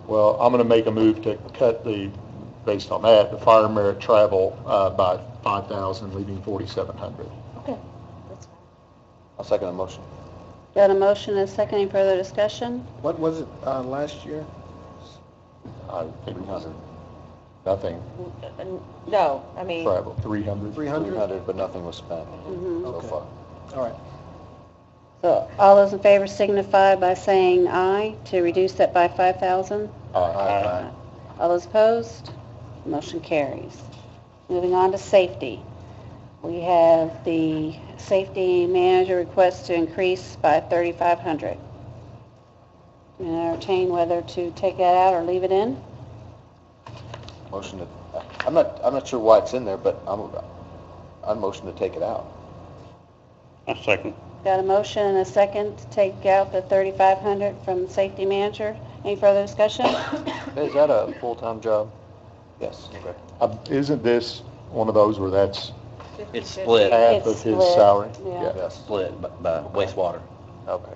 Well, I'm going to make a move to cut based on that, the fire merit travel by 5,000, leaving 4,700. okay, that's fine. I'll second the motion. Got a motion and a second. Any further discussion? What was it last year? I think it was nothing, No, I mean, travel, 300. 300, but nothing was spent so Okay. far. All right. So all those in favor signify by saying aye to reduce that by 5,000. Aye. All those opposed? Motion carries. Moving on to safety. We have the safety manager request to increase by 3,500. Entertain whether to take that out or leave it in. Motion to, I'm not sure why it's in there, but I'm motion to take it out. A second. Got a motion and a second to take out the 3,500 from the safety manager. Any further discussion? Is that a full-time job? Yes. Isn't this one of those where that's It's split. half It's of his split, salary? yeah. Yes. Split by wastewater. Okay.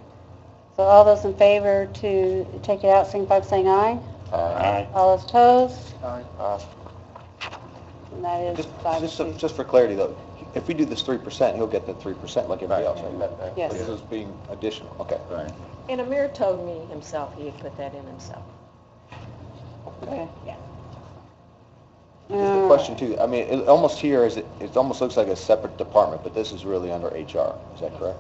So all those in favor to take it out, signify by saying aye. Aye. All those opposed? Aye. And that is five to two. Just for clarity though, if we do this 3%, he'll get the 3% like everybody else, right? Yes. This is being additional, okay. Right. and Amir told me himself he had put that in himself. Okay. Just a question too, I mean, it almost here is, it almost looks like a separate department, but this is really under HR, is that correct?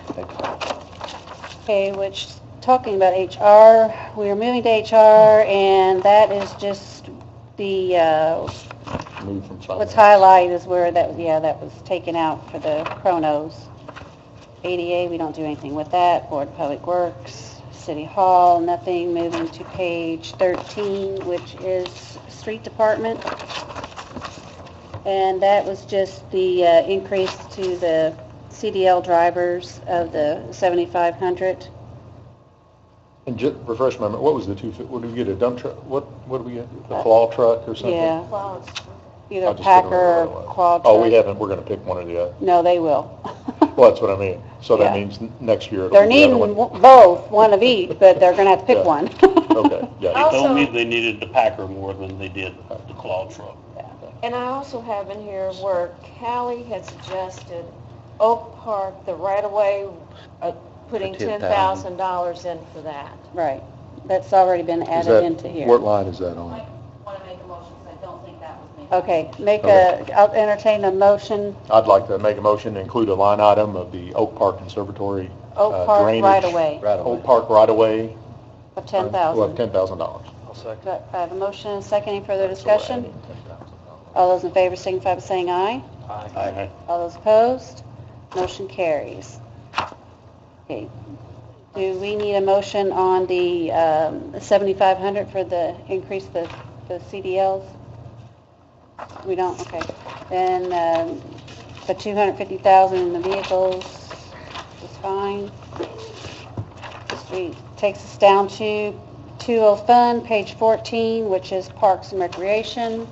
Thank you. Okay, which, talking about HR, we are moving to HR, and that is just the, Moved from what's finance. highlighted is where that, that was taken out for the chronos. ADA, we don't do anything with that. Board of Public Works, City Hall, nothing. Moving to page 13, which is Street Department. And that was just the increase to the CDL drivers of the 7,500. And just refresh my memory, what was the what did we get, a dump truck? What did we get? A claw truck or something? Yeah, either I just couldn't Packer remember or what it was. Quad Oh, we truck. haven't, we're going to pick one or the other. No, they will. Well, that's what I mean. So that Yeah. means next year it'll They're be the other needing one. both, one of each, but they're going to have to pick Yeah. one. Okay, yeah. They told me Also- they needed the Packer more than they did the claw truck. And I also have in here where Callie had suggested Oak Park, the right-of-way, putting For $10,000. $10,000 in for that. Right. That's already been Is added that- into here. What line is that on? Want to make a motion, because I don't think that was made. Okay, I'll entertain a motion, I'd like to make a motion to include a line item of the Oak Park Conservatory Oak Park drainage. right-of-way Oak Park right-of-way. of We'll have $10,000. $10,000. I'll second. Do I have a motion and a second? Any further So we're discussion? adding $10,000. All those in favor signify by saying aye. Aye. All those opposed? Motion carries. Okay. Do we need a motion on the 7,500 for the increase the CDLs? We don't, okay. Then the 250,000 in the vehicles is fine. This takes us down to 20 fund, page 14, which is Parks and Recreation.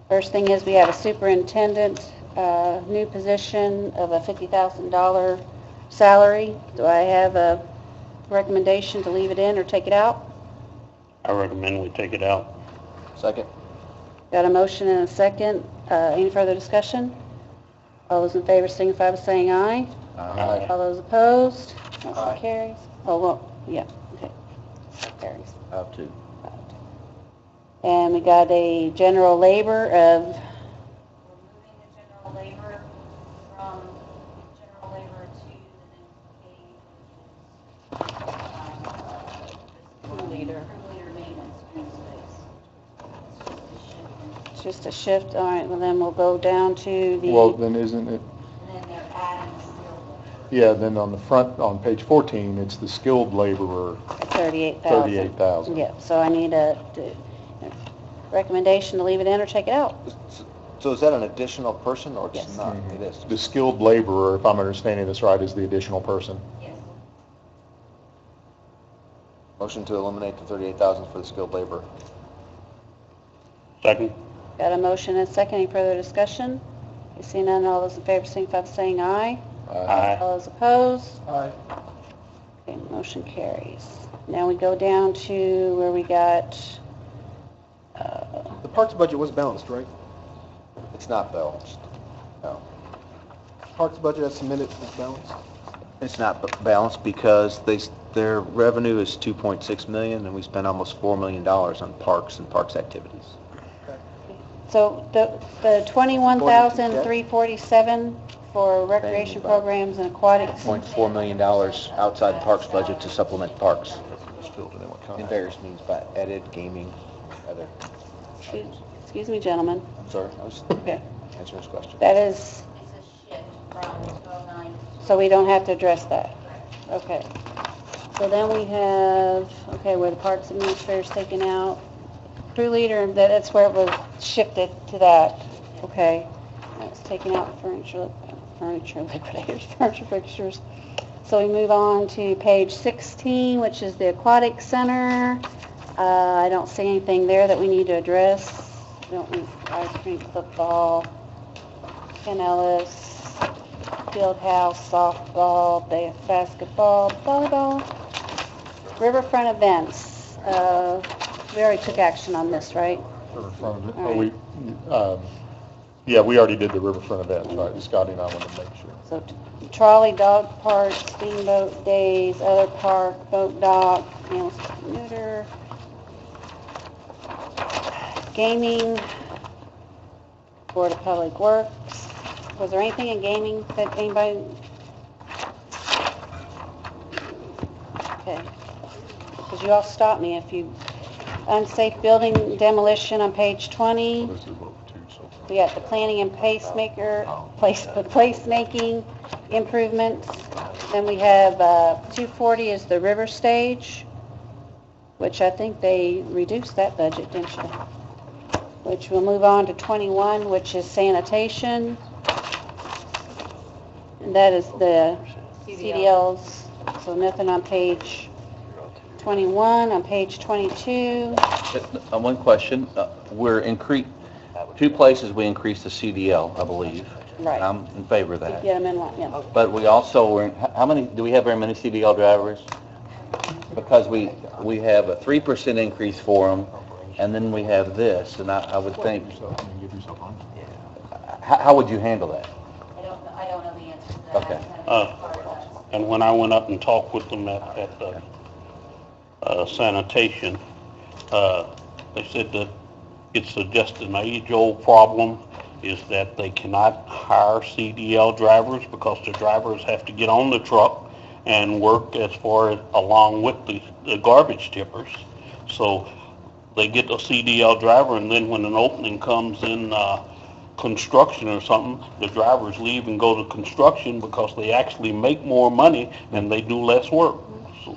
First thing is we have a superintendent, new position of a $50,000 salary. Do I have a recommendation to leave it in or take it out? I recommend we take it out. Second? Got a motion and a second. Any further discussion? All those in favor signify by saying aye. Aye. All those opposed? Motion Aye. carries. Oh, well, yeah, okay. Carries. I have two. And we got a general labor of, We're moving the general labor from general labor to the next page, which is Crew leader. crew leader maintenance green space. it's just a shift. All right, well then we'll go down to Well, the, then isn't it, And then they're adding still. yeah, then on the front, on page 14, it's the skilled laborer, 38,000. 38,000. Yeah, so I need a recommendation to leave it in or take it out. So is that an additional person or it's Yes. not? It is. The skilled laborer, if I'm understanding this right, is the additional person. Yes. Motion to eliminate the 38,000 for the skilled labor. Second? Got a motion and a second. Any further discussion? You see none, all those in favor signify by saying aye. Aye. All those opposed? Aye. Okay, motion carries. Now we go down to where we got, The parks budget was balanced, right? It's not balanced. No. Parks budget as submitted is balanced? It's not balanced because their revenue is 2.6 million, and we spent almost $4 million on parks and parks activities. So the 21,347 for recreation programs and aquatics. $0.4 million outside the parks budget to supplement parks. In various means by edit, gaming, other. Excuse me, gentlemen. I'm sorry, I was Okay. answering his question. That is, It's a shift from 12/9. so we don't have to address that. Okay. So then we have, okay, where the parks administrator's taken out. Crew leader, that's where it was shifted to that. Okay. That's taken out furniture liquidators, furniture fixtures. So we move on to page 16, which is the aquatic center. I don't see anything there that we need to address. Don't we, ice cream, football, Ken Ellis, field house, softball, basketball, volleyball, riverfront events. We already took action on this, right? Riverfront, All right. yeah, we already did the riverfront events, right? Scotty and I wanted to make sure. So trolley, dog park, steamboat days, other park, boat dock, animal neuter, gaming, Board of Public Works. Was there anything in gaming that anybody? Okay. Because you all stop me if you, unsafe building demolition on page 20. We got the planning and placemaking improvements. Then we have 240 is the river stage, which I think they reduced that budget, didn't you? Which we'll move on to 21, which is sanitation. And that is the CDLs, so nothing on page 21. On page 22. One question, two places we increased the CDL, I believe. Right. I'm in favor of that. Get them in line, yeah. But we also, how many, do we have very many CDL drivers? Because we have a 3% increase for them, and then we have this, and I would think, how would you handle that? I don't know the answer to that. Okay. And when I went up and talked with them at the sanitation, they said that it's just an age-old problem, is that they cannot hire CDL drivers because the drivers have to get on the truck and work as far as along with the garbage tippers. So they get a CDL driver, and then when an opening comes in construction or something, the drivers leave and go to construction because they actually make more money and they do less work. So.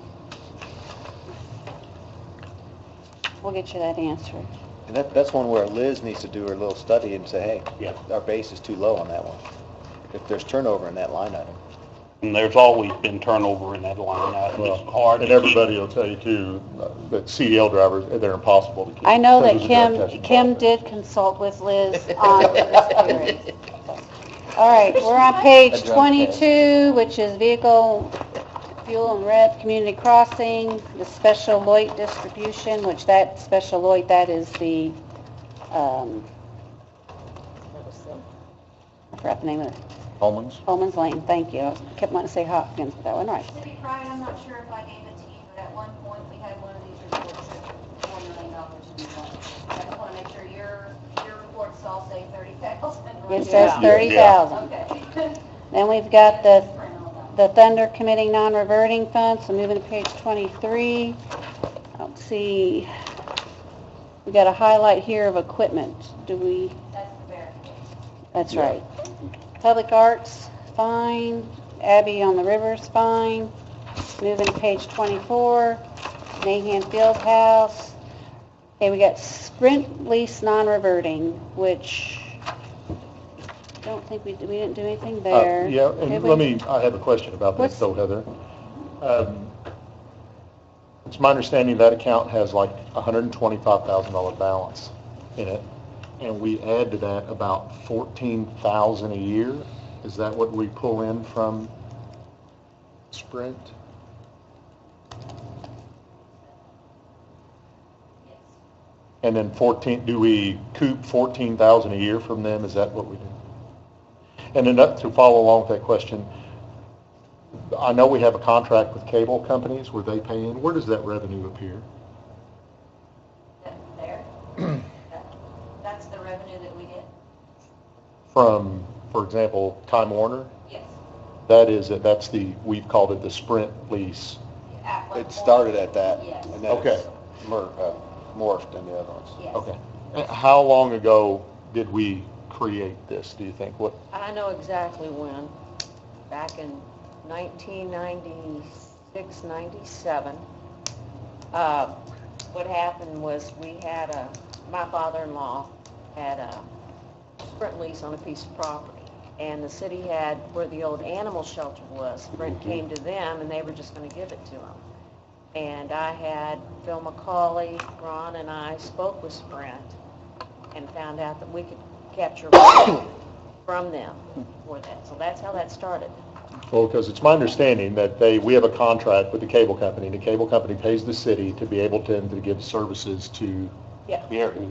We'll get you that answer. And that's one where Liz needs to do her little study and say, hey, our base is too low on that one. If there's turnover in that line item. And there's always been turnover in that line item. It's hard And to everybody will tell you too, that CDL drivers, they're impossible to keep. I know that Because of the drug testing Kim process. did consult with Liz on this hearing. All right, we're on page 22, which is vehicle, fuel and rep, community crossing, the special Lloyd distribution, which that special Lloyd, that is the, I forgot the name of it. Holman's? Holman's Lane, thank you. I kept wanting to say Hopkins, but that wasn't right. City Pride, I'm not sure if I gave it to you, but at one point, we had one of these reports at $4 million in one. I just want to make sure your reports all say 30,000. It says 30,000. Okay. Then we've got the Thunder committing non-reverting funds, so moving to page 23. Let's see, we got a highlight here of equipment. Do we? That's the verification. That's right. Public arts, fine. Abbey on the River's fine. Moving to page 24. Mahan Field House. Okay, we got Sprint lease non-reverting, which I don't think we didn't do anything there. Yeah, Did and we? I have a question about this though, Heather. It's my understanding that account has like $125,000 balance in it, and we add to that about $14,000 a year. Is that what we pull in from Sprint? Yes. And then do we coop $14,000 a year from them? Is that what we do? And then to follow along with that question, I know we have a contract with cable companies where they pay in. Where does that revenue appear? There. That's the revenue that we get. From, for example, Time Warner? Yes. That's we've called it the Sprint lease. It started at that. Yes. And then Okay. it's morphed in the other ones. Yes. Okay. How long ago did we create this, do you think? What? I know exactly when, back in 1996, 97. What happened was my father-in-law had a Sprint lease on a piece of property, and the city had, where the old animal shelter was, Sprint came to them, and they were just going to give it to them. And I had Phil McCauley, Ron, and I spoke with Sprint and found out that we could capture revenue from them for that. So that's how that started. Well, because it's my understanding that we have a contract with the cable company, and the cable company pays the city to be able to give services to Yeah. the area.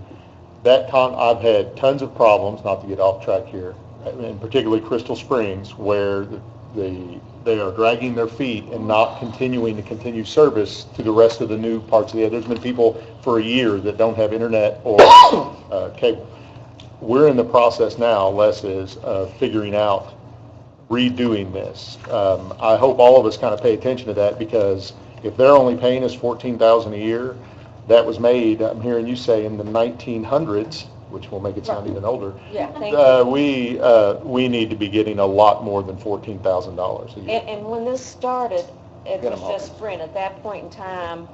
I've had tons of problems, not to get off track here, and particularly Crystal Springs, where they are dragging their feet and not continuing to continue service to the rest of the new parts of the area. There's been people for a year that don't have internet or cable. We're in the process now, Les is, of figuring out redoing this. I hope all of us kind of pay attention to that, because if they're only paying us $14,000 a year, that was made, I'm hearing you say, in the 1900s, which will make it sound even older. Yeah, thank you. We need to be getting a lot more than $14,000 a year. And when this started, it Get was 'em all. just Sprint. At that point in time,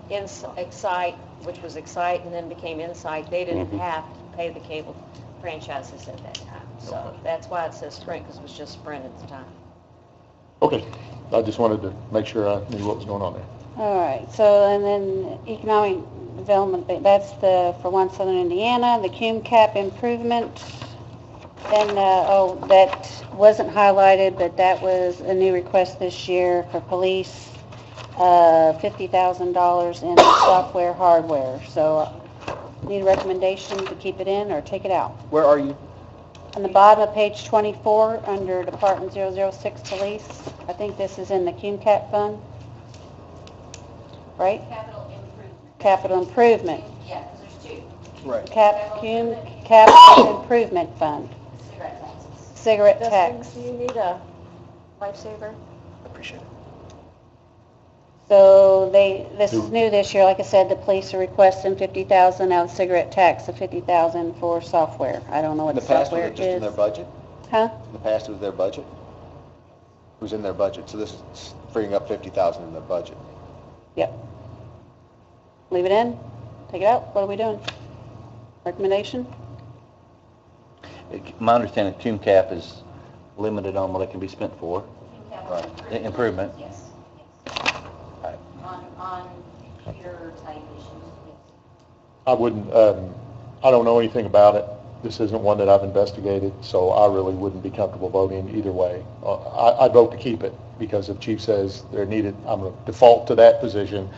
Excite, which was Excite and then became Insight, they didn't have to pay the cable franchises at that time. So that's why it says Sprint, because it was just Sprint at the time. Okay, I just wanted to make sure I knew what was going on there. All right, so, and then economic development, that's for one Southern Indiana, the cume cap improvement. Then, that wasn't highlighted, but that was a new request this year for police, $50,000 in software, hardware. So, need a recommendation to keep it in or take it out. Where are you? On the bottom of page 24, under Department 006 Police, I think this is in the cume cap fund, right? Capital improvement. Capital improvement. Yeah, because there's two. Right. Capital improvement fund, Cigarette taxes. cigarette Dustin, tax. do you need a lifesaver? Appreciate it. So this is new this year, like I said, the police are requesting $50,000 out of cigarette tax, of $50,000 for software. I don't know what In the the past, was software it just in their is. budget? Huh? In the past, it was their budget? It was in their budget, so this is freeing up $50,000 in their budget. Yep. Leave it in? Take it out? What are we doing? Recommendation? My understanding, cume cap is limited on what it can be spent for. Right. Improvement. Yes, Right. on computer type issues, yes. I wouldn't, I don't know anything about it. This isn't one that I've investigated, so I really wouldn't be comfortable voting either way. I'd vote to keep it, because if Chief says they're needed, I'm going to default to that position,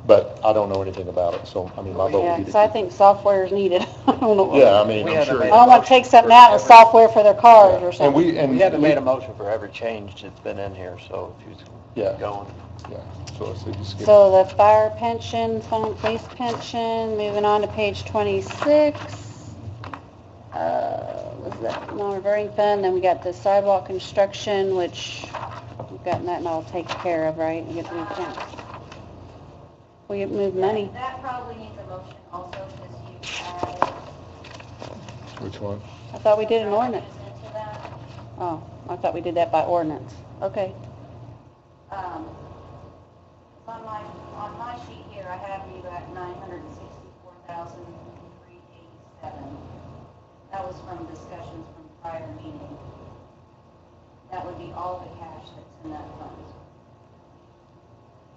but I don't know anything about it, so, I mean, my vote Yeah, would be because I to keep think software is needed. I don't know. it. Yeah, I mean, We I'm haven't sure. made I don't want to take something out with software for their cars or And something. we haven't made a motion for every change that's been in here, so if you Yeah. going. Yeah, so I say just skip it. So the fire pension, fund police pension, moving on to page 26. Was that non-reverting fund? Then we got the sidewalk construction, which we've gotten that and all taken care of, right? We get the new account. We move money. That probably needs a motion also, because you added Which one? I thought we did an ordinance. into that. Oh, I thought we did that by ordinance. Okay. On my sheet here, I have you at $964,387. That was from discussions from prior meeting. That would be all the cash that's in that fund.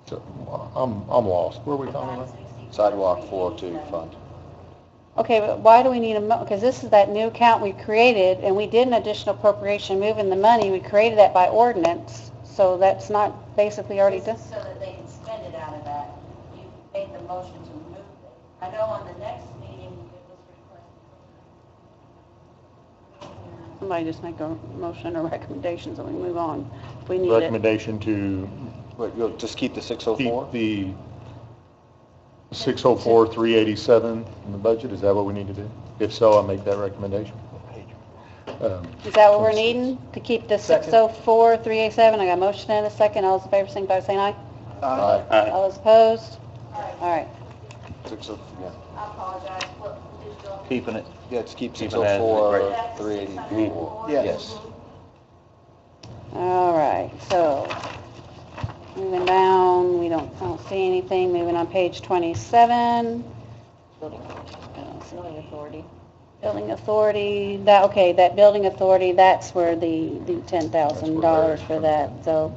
So, I'm lost. Where are we talking about? Sidewalk 402 fund. Okay, but why do we need because this is that new account we created, and we did an additional appropriation moving the money. We created that by ordinance, so that's not basically already done. This is so that they can spend it out of that. You made the motion to move it. I know on the next meeting, it was requested. Somebody just make a motion or recommendation so we move on. If we need it. Recommendation to But you'll just keep the keep 604? the 604, 387 in the budget, is that what we need to do? If so, I'll make that recommendation. Is that what we're needing? To keep the 604, 387? I got a motion and a second. All those in favor, signify by saying aye. Aye. All those opposed? All right. 604, yeah. I apologize, what did you want? Keeping it. Yeah, just keep Keep it as- 604, That's 384. Yes. All right, so moving down, I don't see anything. Moving on page 27. Building authority. Building authority, that building authority, that's where the $10,000 for that. So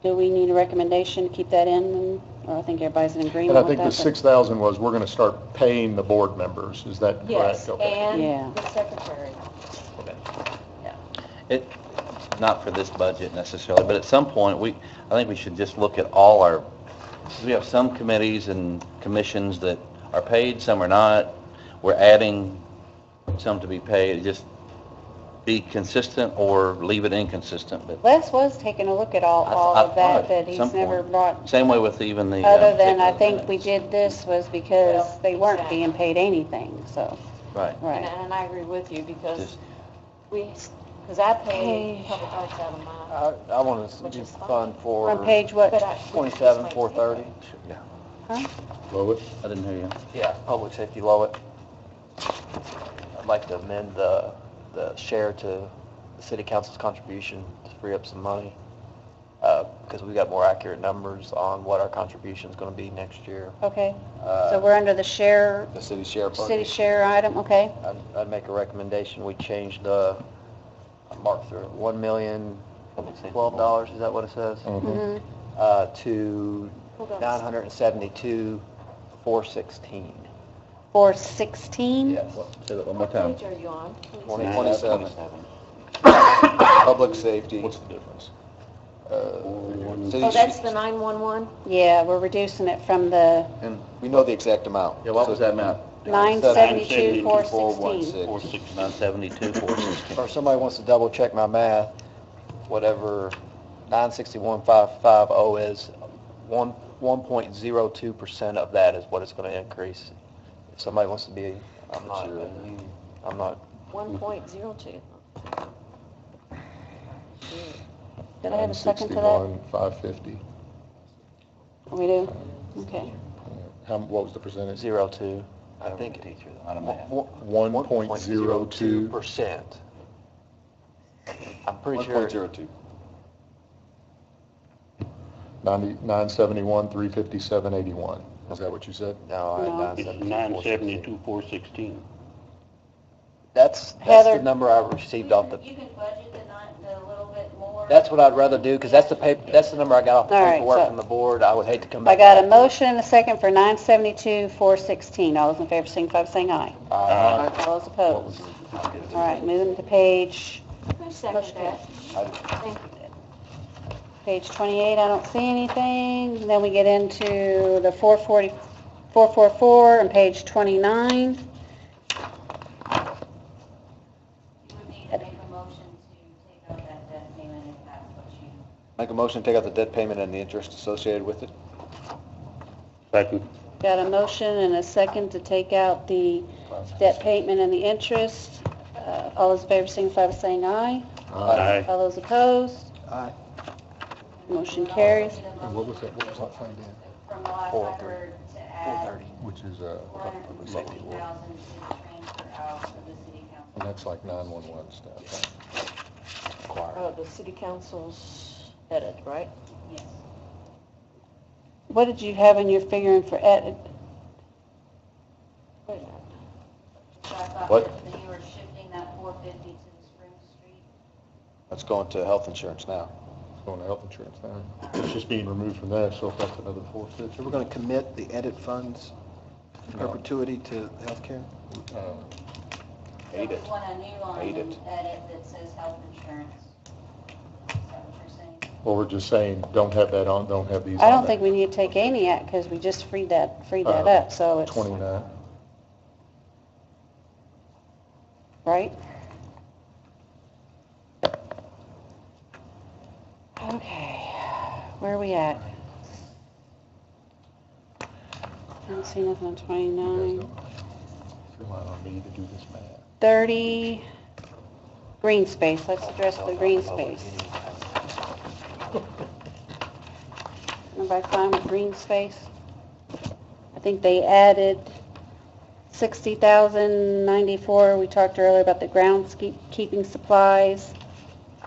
do we need a recommendation to keep that in? Or I think everybody's in And agreement I with think that. the 6,000 was, we're going to start paying the board members, is that correct? Yes, Okay. Yeah. and the secretary. It, not for this budget necessarily, but at some point, I think we should just look at all our, we have some committees and commissions that are paid, some are not. We're adding some to be paid, just be consistent or leave it inconsistent, but Les was taking a look at all I of that, thought but at he's some never point. brought, same way with even the. other than I particular think we minutes. did this was because Well, they weren't exactly. being paid anything, so, Right. right. And I agree with you because Just- because I pay public arts out of mine. I want Which to is fine. fund for On page what? But I- 27, 430. Huh? Lois? I didn't hear you. Yeah, public safety Lowit. I'd like to amend the share to the city council's contribution to free up some money, because we got more accurate numbers on what our contribution is going to be next year. Okay, so we're under the share, The city share part. city share item, okay? I'd make a recommendation, we change the, I marked through it, $1,012, is that what it says? Mhm. To Hold on. 972,416. 416? Yes. Say that one more What time. page are you on? 27. Public safety. What's the difference? City Oh, that's sh- the 911? Yeah, we're reducing it from the And we know the exact amount. Yeah, what was that amount? 972, 416. 416. 972, 416. Or if somebody wants to double check my math, whatever 961,550 is, 1.02% of that is what it's going to increase. If somebody wants to be, I'm not. 1.02. Did I have a second to that? 550. We do? Okay. What was the percentage? 0.02. I think Teacher, not a man. 1.02. 1.02%. I'm pretty sure. 1.02. 971, 357, 81. Is that what you said? No, No. I It's 972. 972,416. That's Heather- the number I received off the. You can budget the little bit more. That's what I'd rather do, because that's the number I got off the All right, paperwork so- from the board. I would hate to come I back. got a motion and a second for 972, 416. All those in favor, signify by saying aye. Aye. All those opposed? All right, moving to page, Who seconded that? Thank you. page 28, I don't see anything. Then we get into the 444 on page 29. You would need to make a motion to take out that debt payment if that's what you. Make a motion to take out the debt payment and the interest associated with it. Second. Got a motion and a second to take out the debt payment and the interest. All those in favor, signify by saying aye. Aye. All those opposed? Aye. Motion carries. And what was that fund in? From the last I 430. heard, to add Which is, $450,000 to transfer out of the city council. and that's like 911 stuff. Oh, the city council's edit, right? Yes. What did you have in your figuring for edit? Wait a minute. So I thought What? that you were shifting that 450 to the Spring Street. That's going to health insurance now. It's going to health insurance now. It's just being removed from there, so if that's another 450. So we're going to commit the edit funds in perpetuity to healthcare? Aid So it. we want a new line Aid in it. edit that says health insurance. Is that what you're saying? Well, we're just saying, don't have that on, don't have these on I don't there. think we need to take any act because we just freed that up, so it's, 29. right? Okay, where are we at? I don't see nothing on 29. I need to do this math. 30, green space, let's address the green space. Everybody fine with green space? I think they added 60,094. We talked earlier about the groundskeeping supplies.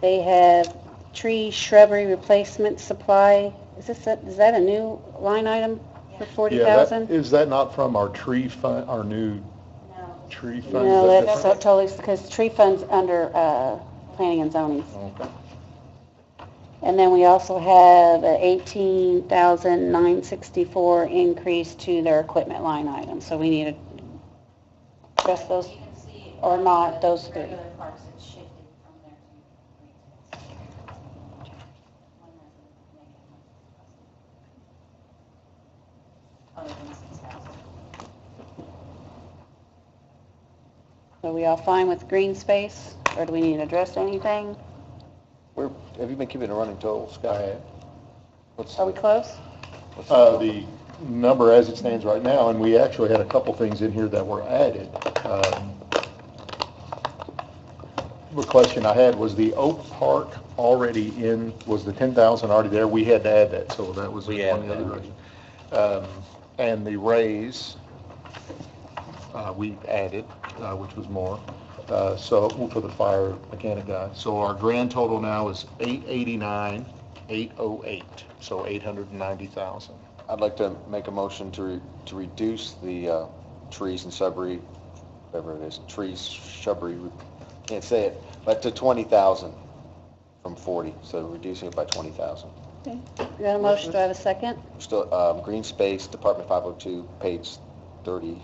They have tree shrubbery replacement supply. Is that a new line item for 40,000? Is that not from our tree fund, our new tree fund? No, Is that that's different? totally, because tree fund's under planning and zoning. Okay. And then we also have a 18,964 increase to their equipment line item. So we need to address those, You can see or not, those three. regular parks, it's shifted from there to green space. One has a negative. Other than 6,000. So we all fine with green space, or do we need to address anything? Have you been keeping a running total, Scott? Are we close? The number as it stands right now, and we actually had a couple things in here that were added. The question I had, was the Oak Park already in, was the 10,000 already there? We had to add that, so that was one of the other. And the raise, we added, which was more. So for the fire mechanic guy. So our grand total now is 889,808. So 890,000. I'd like to make a motion to reduce the trees and shrubbery, whatever it is, trees, shrubbery, can't say it, but to 20,000 from 40, so reducing it by 20,000. Okay. You got a motion, do I have a second? Still, green space, Department 502, page 30.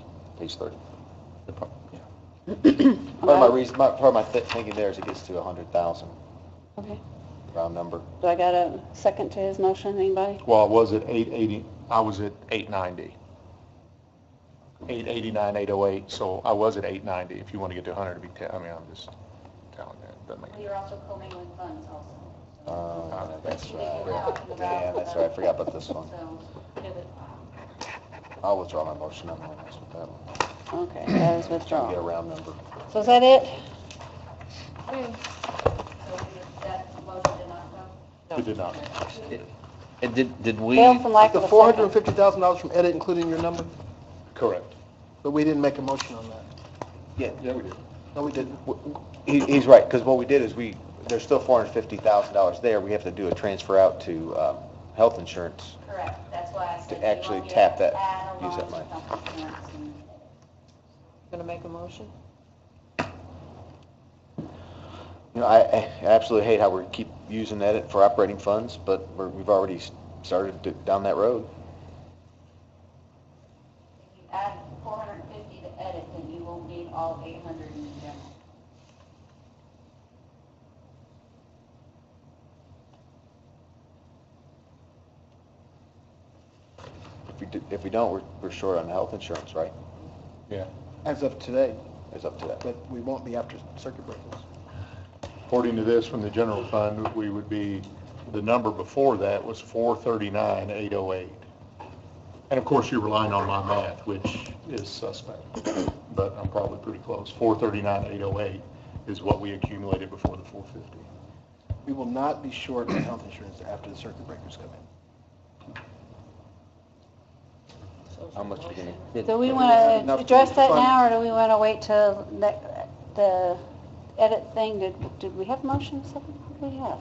Part of my thinking there is it gets to 100,000, Okay. round number. Do I got a second to his motion, anybody? Well, was it 880? I was at 890. 889, 808. So I was at 890. If you want to get to 100, it'd be 10. I mean, I'm just telling you. It doesn't make Well, you're also commingling funds also. That's right. Yeah, that's right. I forgot about this one. So, pivot. I'll withdraw my motion. I'm not mess with that one. Okay, that is Trying to get a withdrawn. round number. So is that it? So that motion did not go? It did not. And did we, Bill, from lack The of a second. $450,000 from edit including your number? Correct. But we didn't make a motion on that. Yeah, we did. No, we didn't. He's right, because what we did is there's still $450,000 there. We have to do a transfer out to health insurance. Correct, that's why I said. To actually you want me tap to that, add use that along money. with health insurance and- Going to make a motion? You know, I absolutely hate how we keep using edit for operating funds, but we've already started down that road. If you add 450 to edit, then you won't need all 800 in general. If we don't, we're short on health insurance, right? Yeah. As of today, It's up to that. but we won't be after circuit breakers. According to this from the general fund, we would be, the number before that was 439,808. And of course, you're relying on my math, which is suspect, but I'm probably pretty close. 439,808 is what we accumulated before the 450. We will not be short on health insurance after the circuit breakers come in. How much we gonna? Do we want to address that now, or do we want to wait till the edit thing? Did we have motion second? What do we have?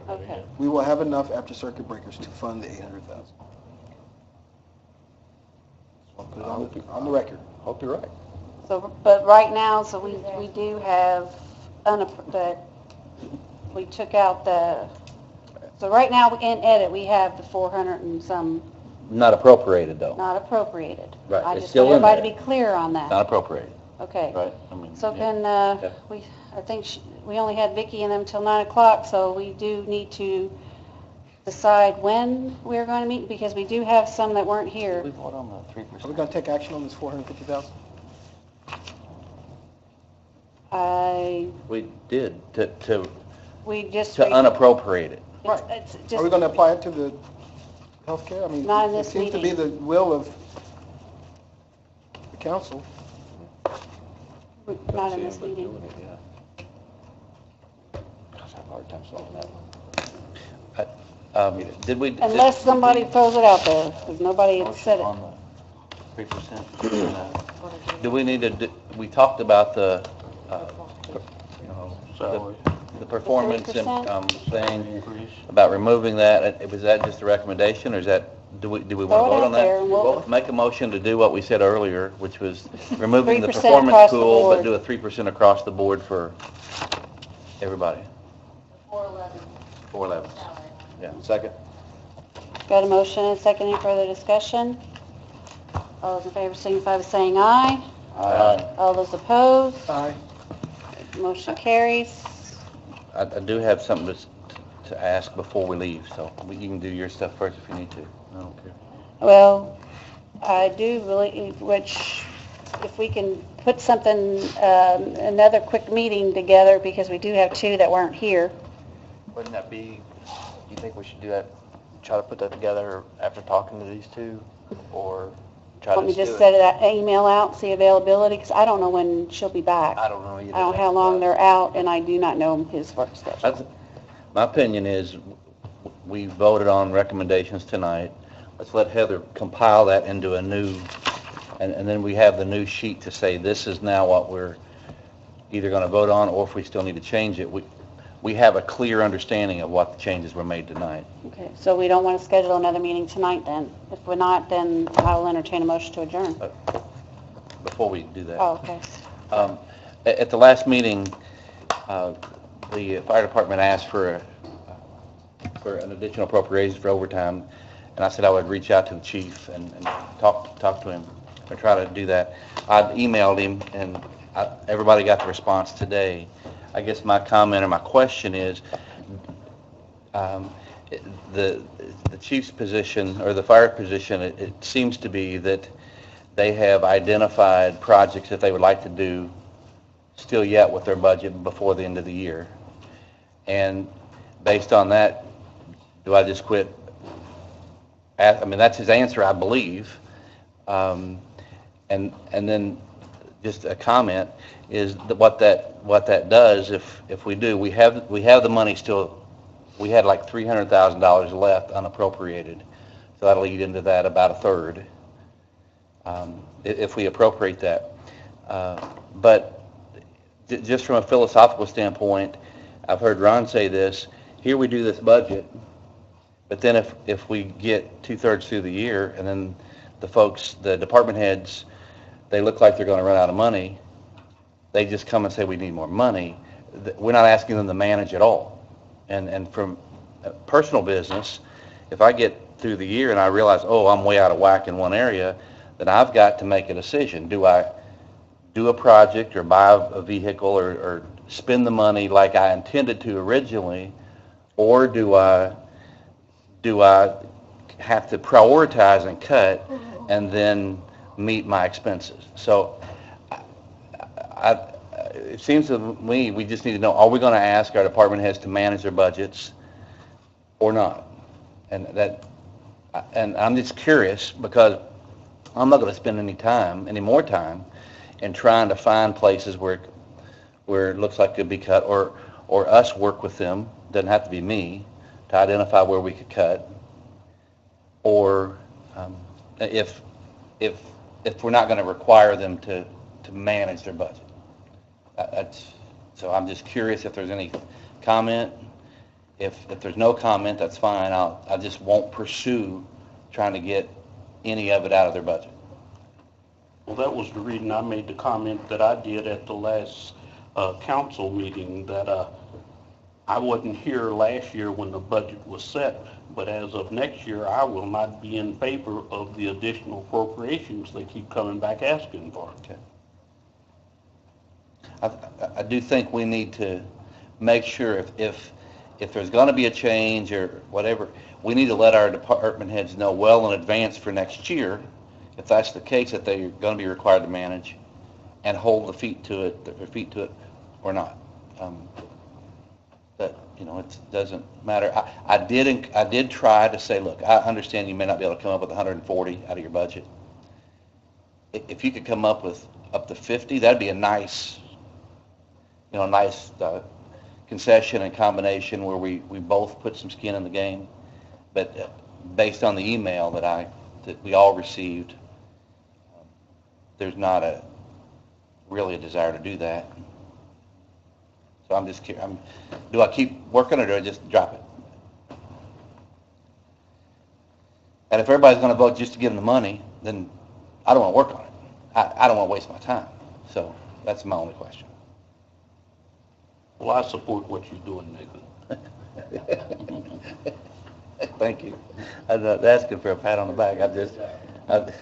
Okay. We will have enough after circuit breakers to fund the 800,000. I'll put it on the record. Hope you're right. So, but right now, so we do have, we took out so right now in edit, we have the 400 and some not appropriated though? not appropriated. Right, I it's just still want in everybody there. to be clear on that. Not appropriated, Okay. right? I mean, So yeah. can, I think we only had Vicki and them till 9 o'clock, so we do need to decide when we're going to meet, because we do have some that weren't here. We vote on the 3%. Are we going to take action on this 450,000? I, We did, to we just, unappropriate it. Right. It's Are we just, going to apply it to the healthcare? I mean, Not in it this seems to be the meeting. will of the council. not in this meeting. Gosh, I have a hard time solving that one. Did we? Unless somebody throws it out there, because nobody had said it. On the 3%? Do we need to, we talked about the, Salary. the performance 3%? thing, Increase. about removing that. Was that just a recommendation, or is that, do we want to Throw it vote out on there and we'll- that? Make a motion to do what we said earlier, which was removing the 3% performance across the pool, but board. do a 3% across the board for everybody. 411 411. salary. Yeah. Second? Got a motion and a second. Any further discussion? All those in favor signify by saying aye. Aye. All those opposed? Aye. Motion carries. I do have something to ask before we leave, so you can do your stuff first if you need to. I don't care. Well, I do believe, which, if we can put something, another quick meeting together, because we do have two that weren't here. Wouldn't that be, you think we should do that, try to put that together after talking to these two, or try to Want me just to do it? set that email out, see availability, because I don't know when she'll be back. I don't know either. I don't know how long they're out, and I do not know his work schedule. My opinion is, we voted on recommendations tonight. Let's let Heather compile that into a new, and then we have the new sheet to say, this is now what we're either going to vote on, or if we still need to change it, we have a clear understanding of what the changes were made tonight. Okay, so we don't want to schedule another meeting tonight then? If we're not, then I will entertain a motion to adjourn. Before we do that. Oh, okay. At the last meeting, the fire department asked for an additional appropriation for overtime, and I said I would reach out to the chief and talk to him and try to do that. I emailed him, and everybody got the response today. I guess my comment or my question is, the chief's position, or the fire position, it seems to be that they have identified projects that they would like to do still yet with their budget before the end of the year. And based on that, do I just quit? I mean, that's his answer, I believe. And then just a comment is that what that does, if we do, we have the money still. We had like $300,000 left unappropriated, so that'll eat into that about a third if we appropriate that. But just from a philosophical standpoint, I've heard Ron say this. Here we do this budget, but then if we get 2/3 through the year, and then the department heads, they look like they're going to run out of money, they just come and say we need more money. We're not asking them to manage at all. And from personal business, if I get through the year and I realize, oh, I'm way out of whack in one area, then I've got to make a decision. Do I do a project or buy a vehicle or spend the money like I intended to originally, or do I have to prioritize and cut and then meet my expenses? So it seems to me we just need to know, are we going to ask our department heads to manage their budgets or not? And I'm just curious, because I'm not going to spend any more time in trying to find places where it looks like it could be cut, or us work with them, doesn't have to be me, to identify where we could cut, or if we're not going to require them to manage their budget. So I'm just curious if there's any comment. If there's no comment, that's fine. I just won't pursue trying to get any of it out of their budget. Well, that was the reason I made the comment that I did at the last council meeting, that I wasn't here last year when the budget was set, but as of next year, I will not be in favor of the additional appropriations they keep coming back asking for. Okay. I do think we need to make sure if there's going to be a change or whatever, we need to let our department heads know well in advance for next year, if that's the case, that they're going to be required to manage and hold their feet to it or not. But You know, it doesn't matter. I did try to say, look, I understand you may not be able to come up with 140 out of your budget. If you could come up with up to 50, that'd be a nice, concession and combination where we both put some skin in the game. But based on the email that we all received, there's not really a desire to do that. So I'm just curious, do I keep working or do I just drop it? And if everybody's going to vote just to give them the money, then I don't want to work on it. I don't want to waste my time. So that's my only question. Well, I support what you're doing, Nathan. Thank you. I'm not asking for a pat on the back.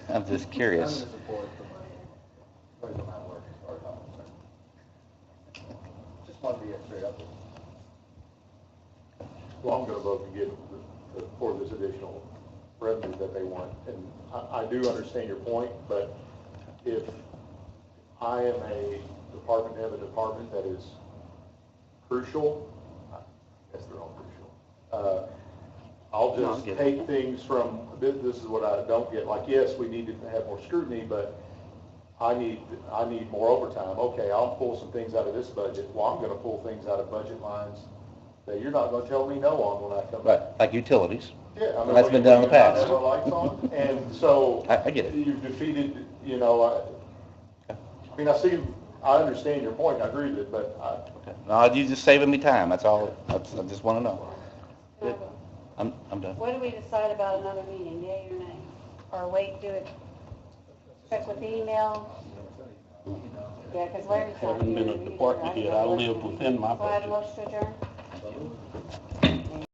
I'm just curious. Well, I'm going to vote to get for this additional revenue that they want. And I do understand your point, but if I am a department head of a department that is crucial, I guess they're all crucial, I'll just take things from, this is what I don't get, like, yes, we need to have more scrutiny, but I need more overtime. Okay, I'll pull some things out of this budget. Well, I'm going to pull things out of budget lines that you're not going to tell me no on when I come back. Right, like utilities. Yeah, I mean, That's been done in the past. have our lights on, and so I get it. you've defeated, I understand your point, I agree with it, but Okay. No, you're just saving me time. That's all. I just want to know. I'm done. What do we decide about another meeting, yay or nay? Or wait, do it, check with email? Yeah, because Larry's not Haven't here. been a department head. I live within my So I have a budget. motion to adjourn?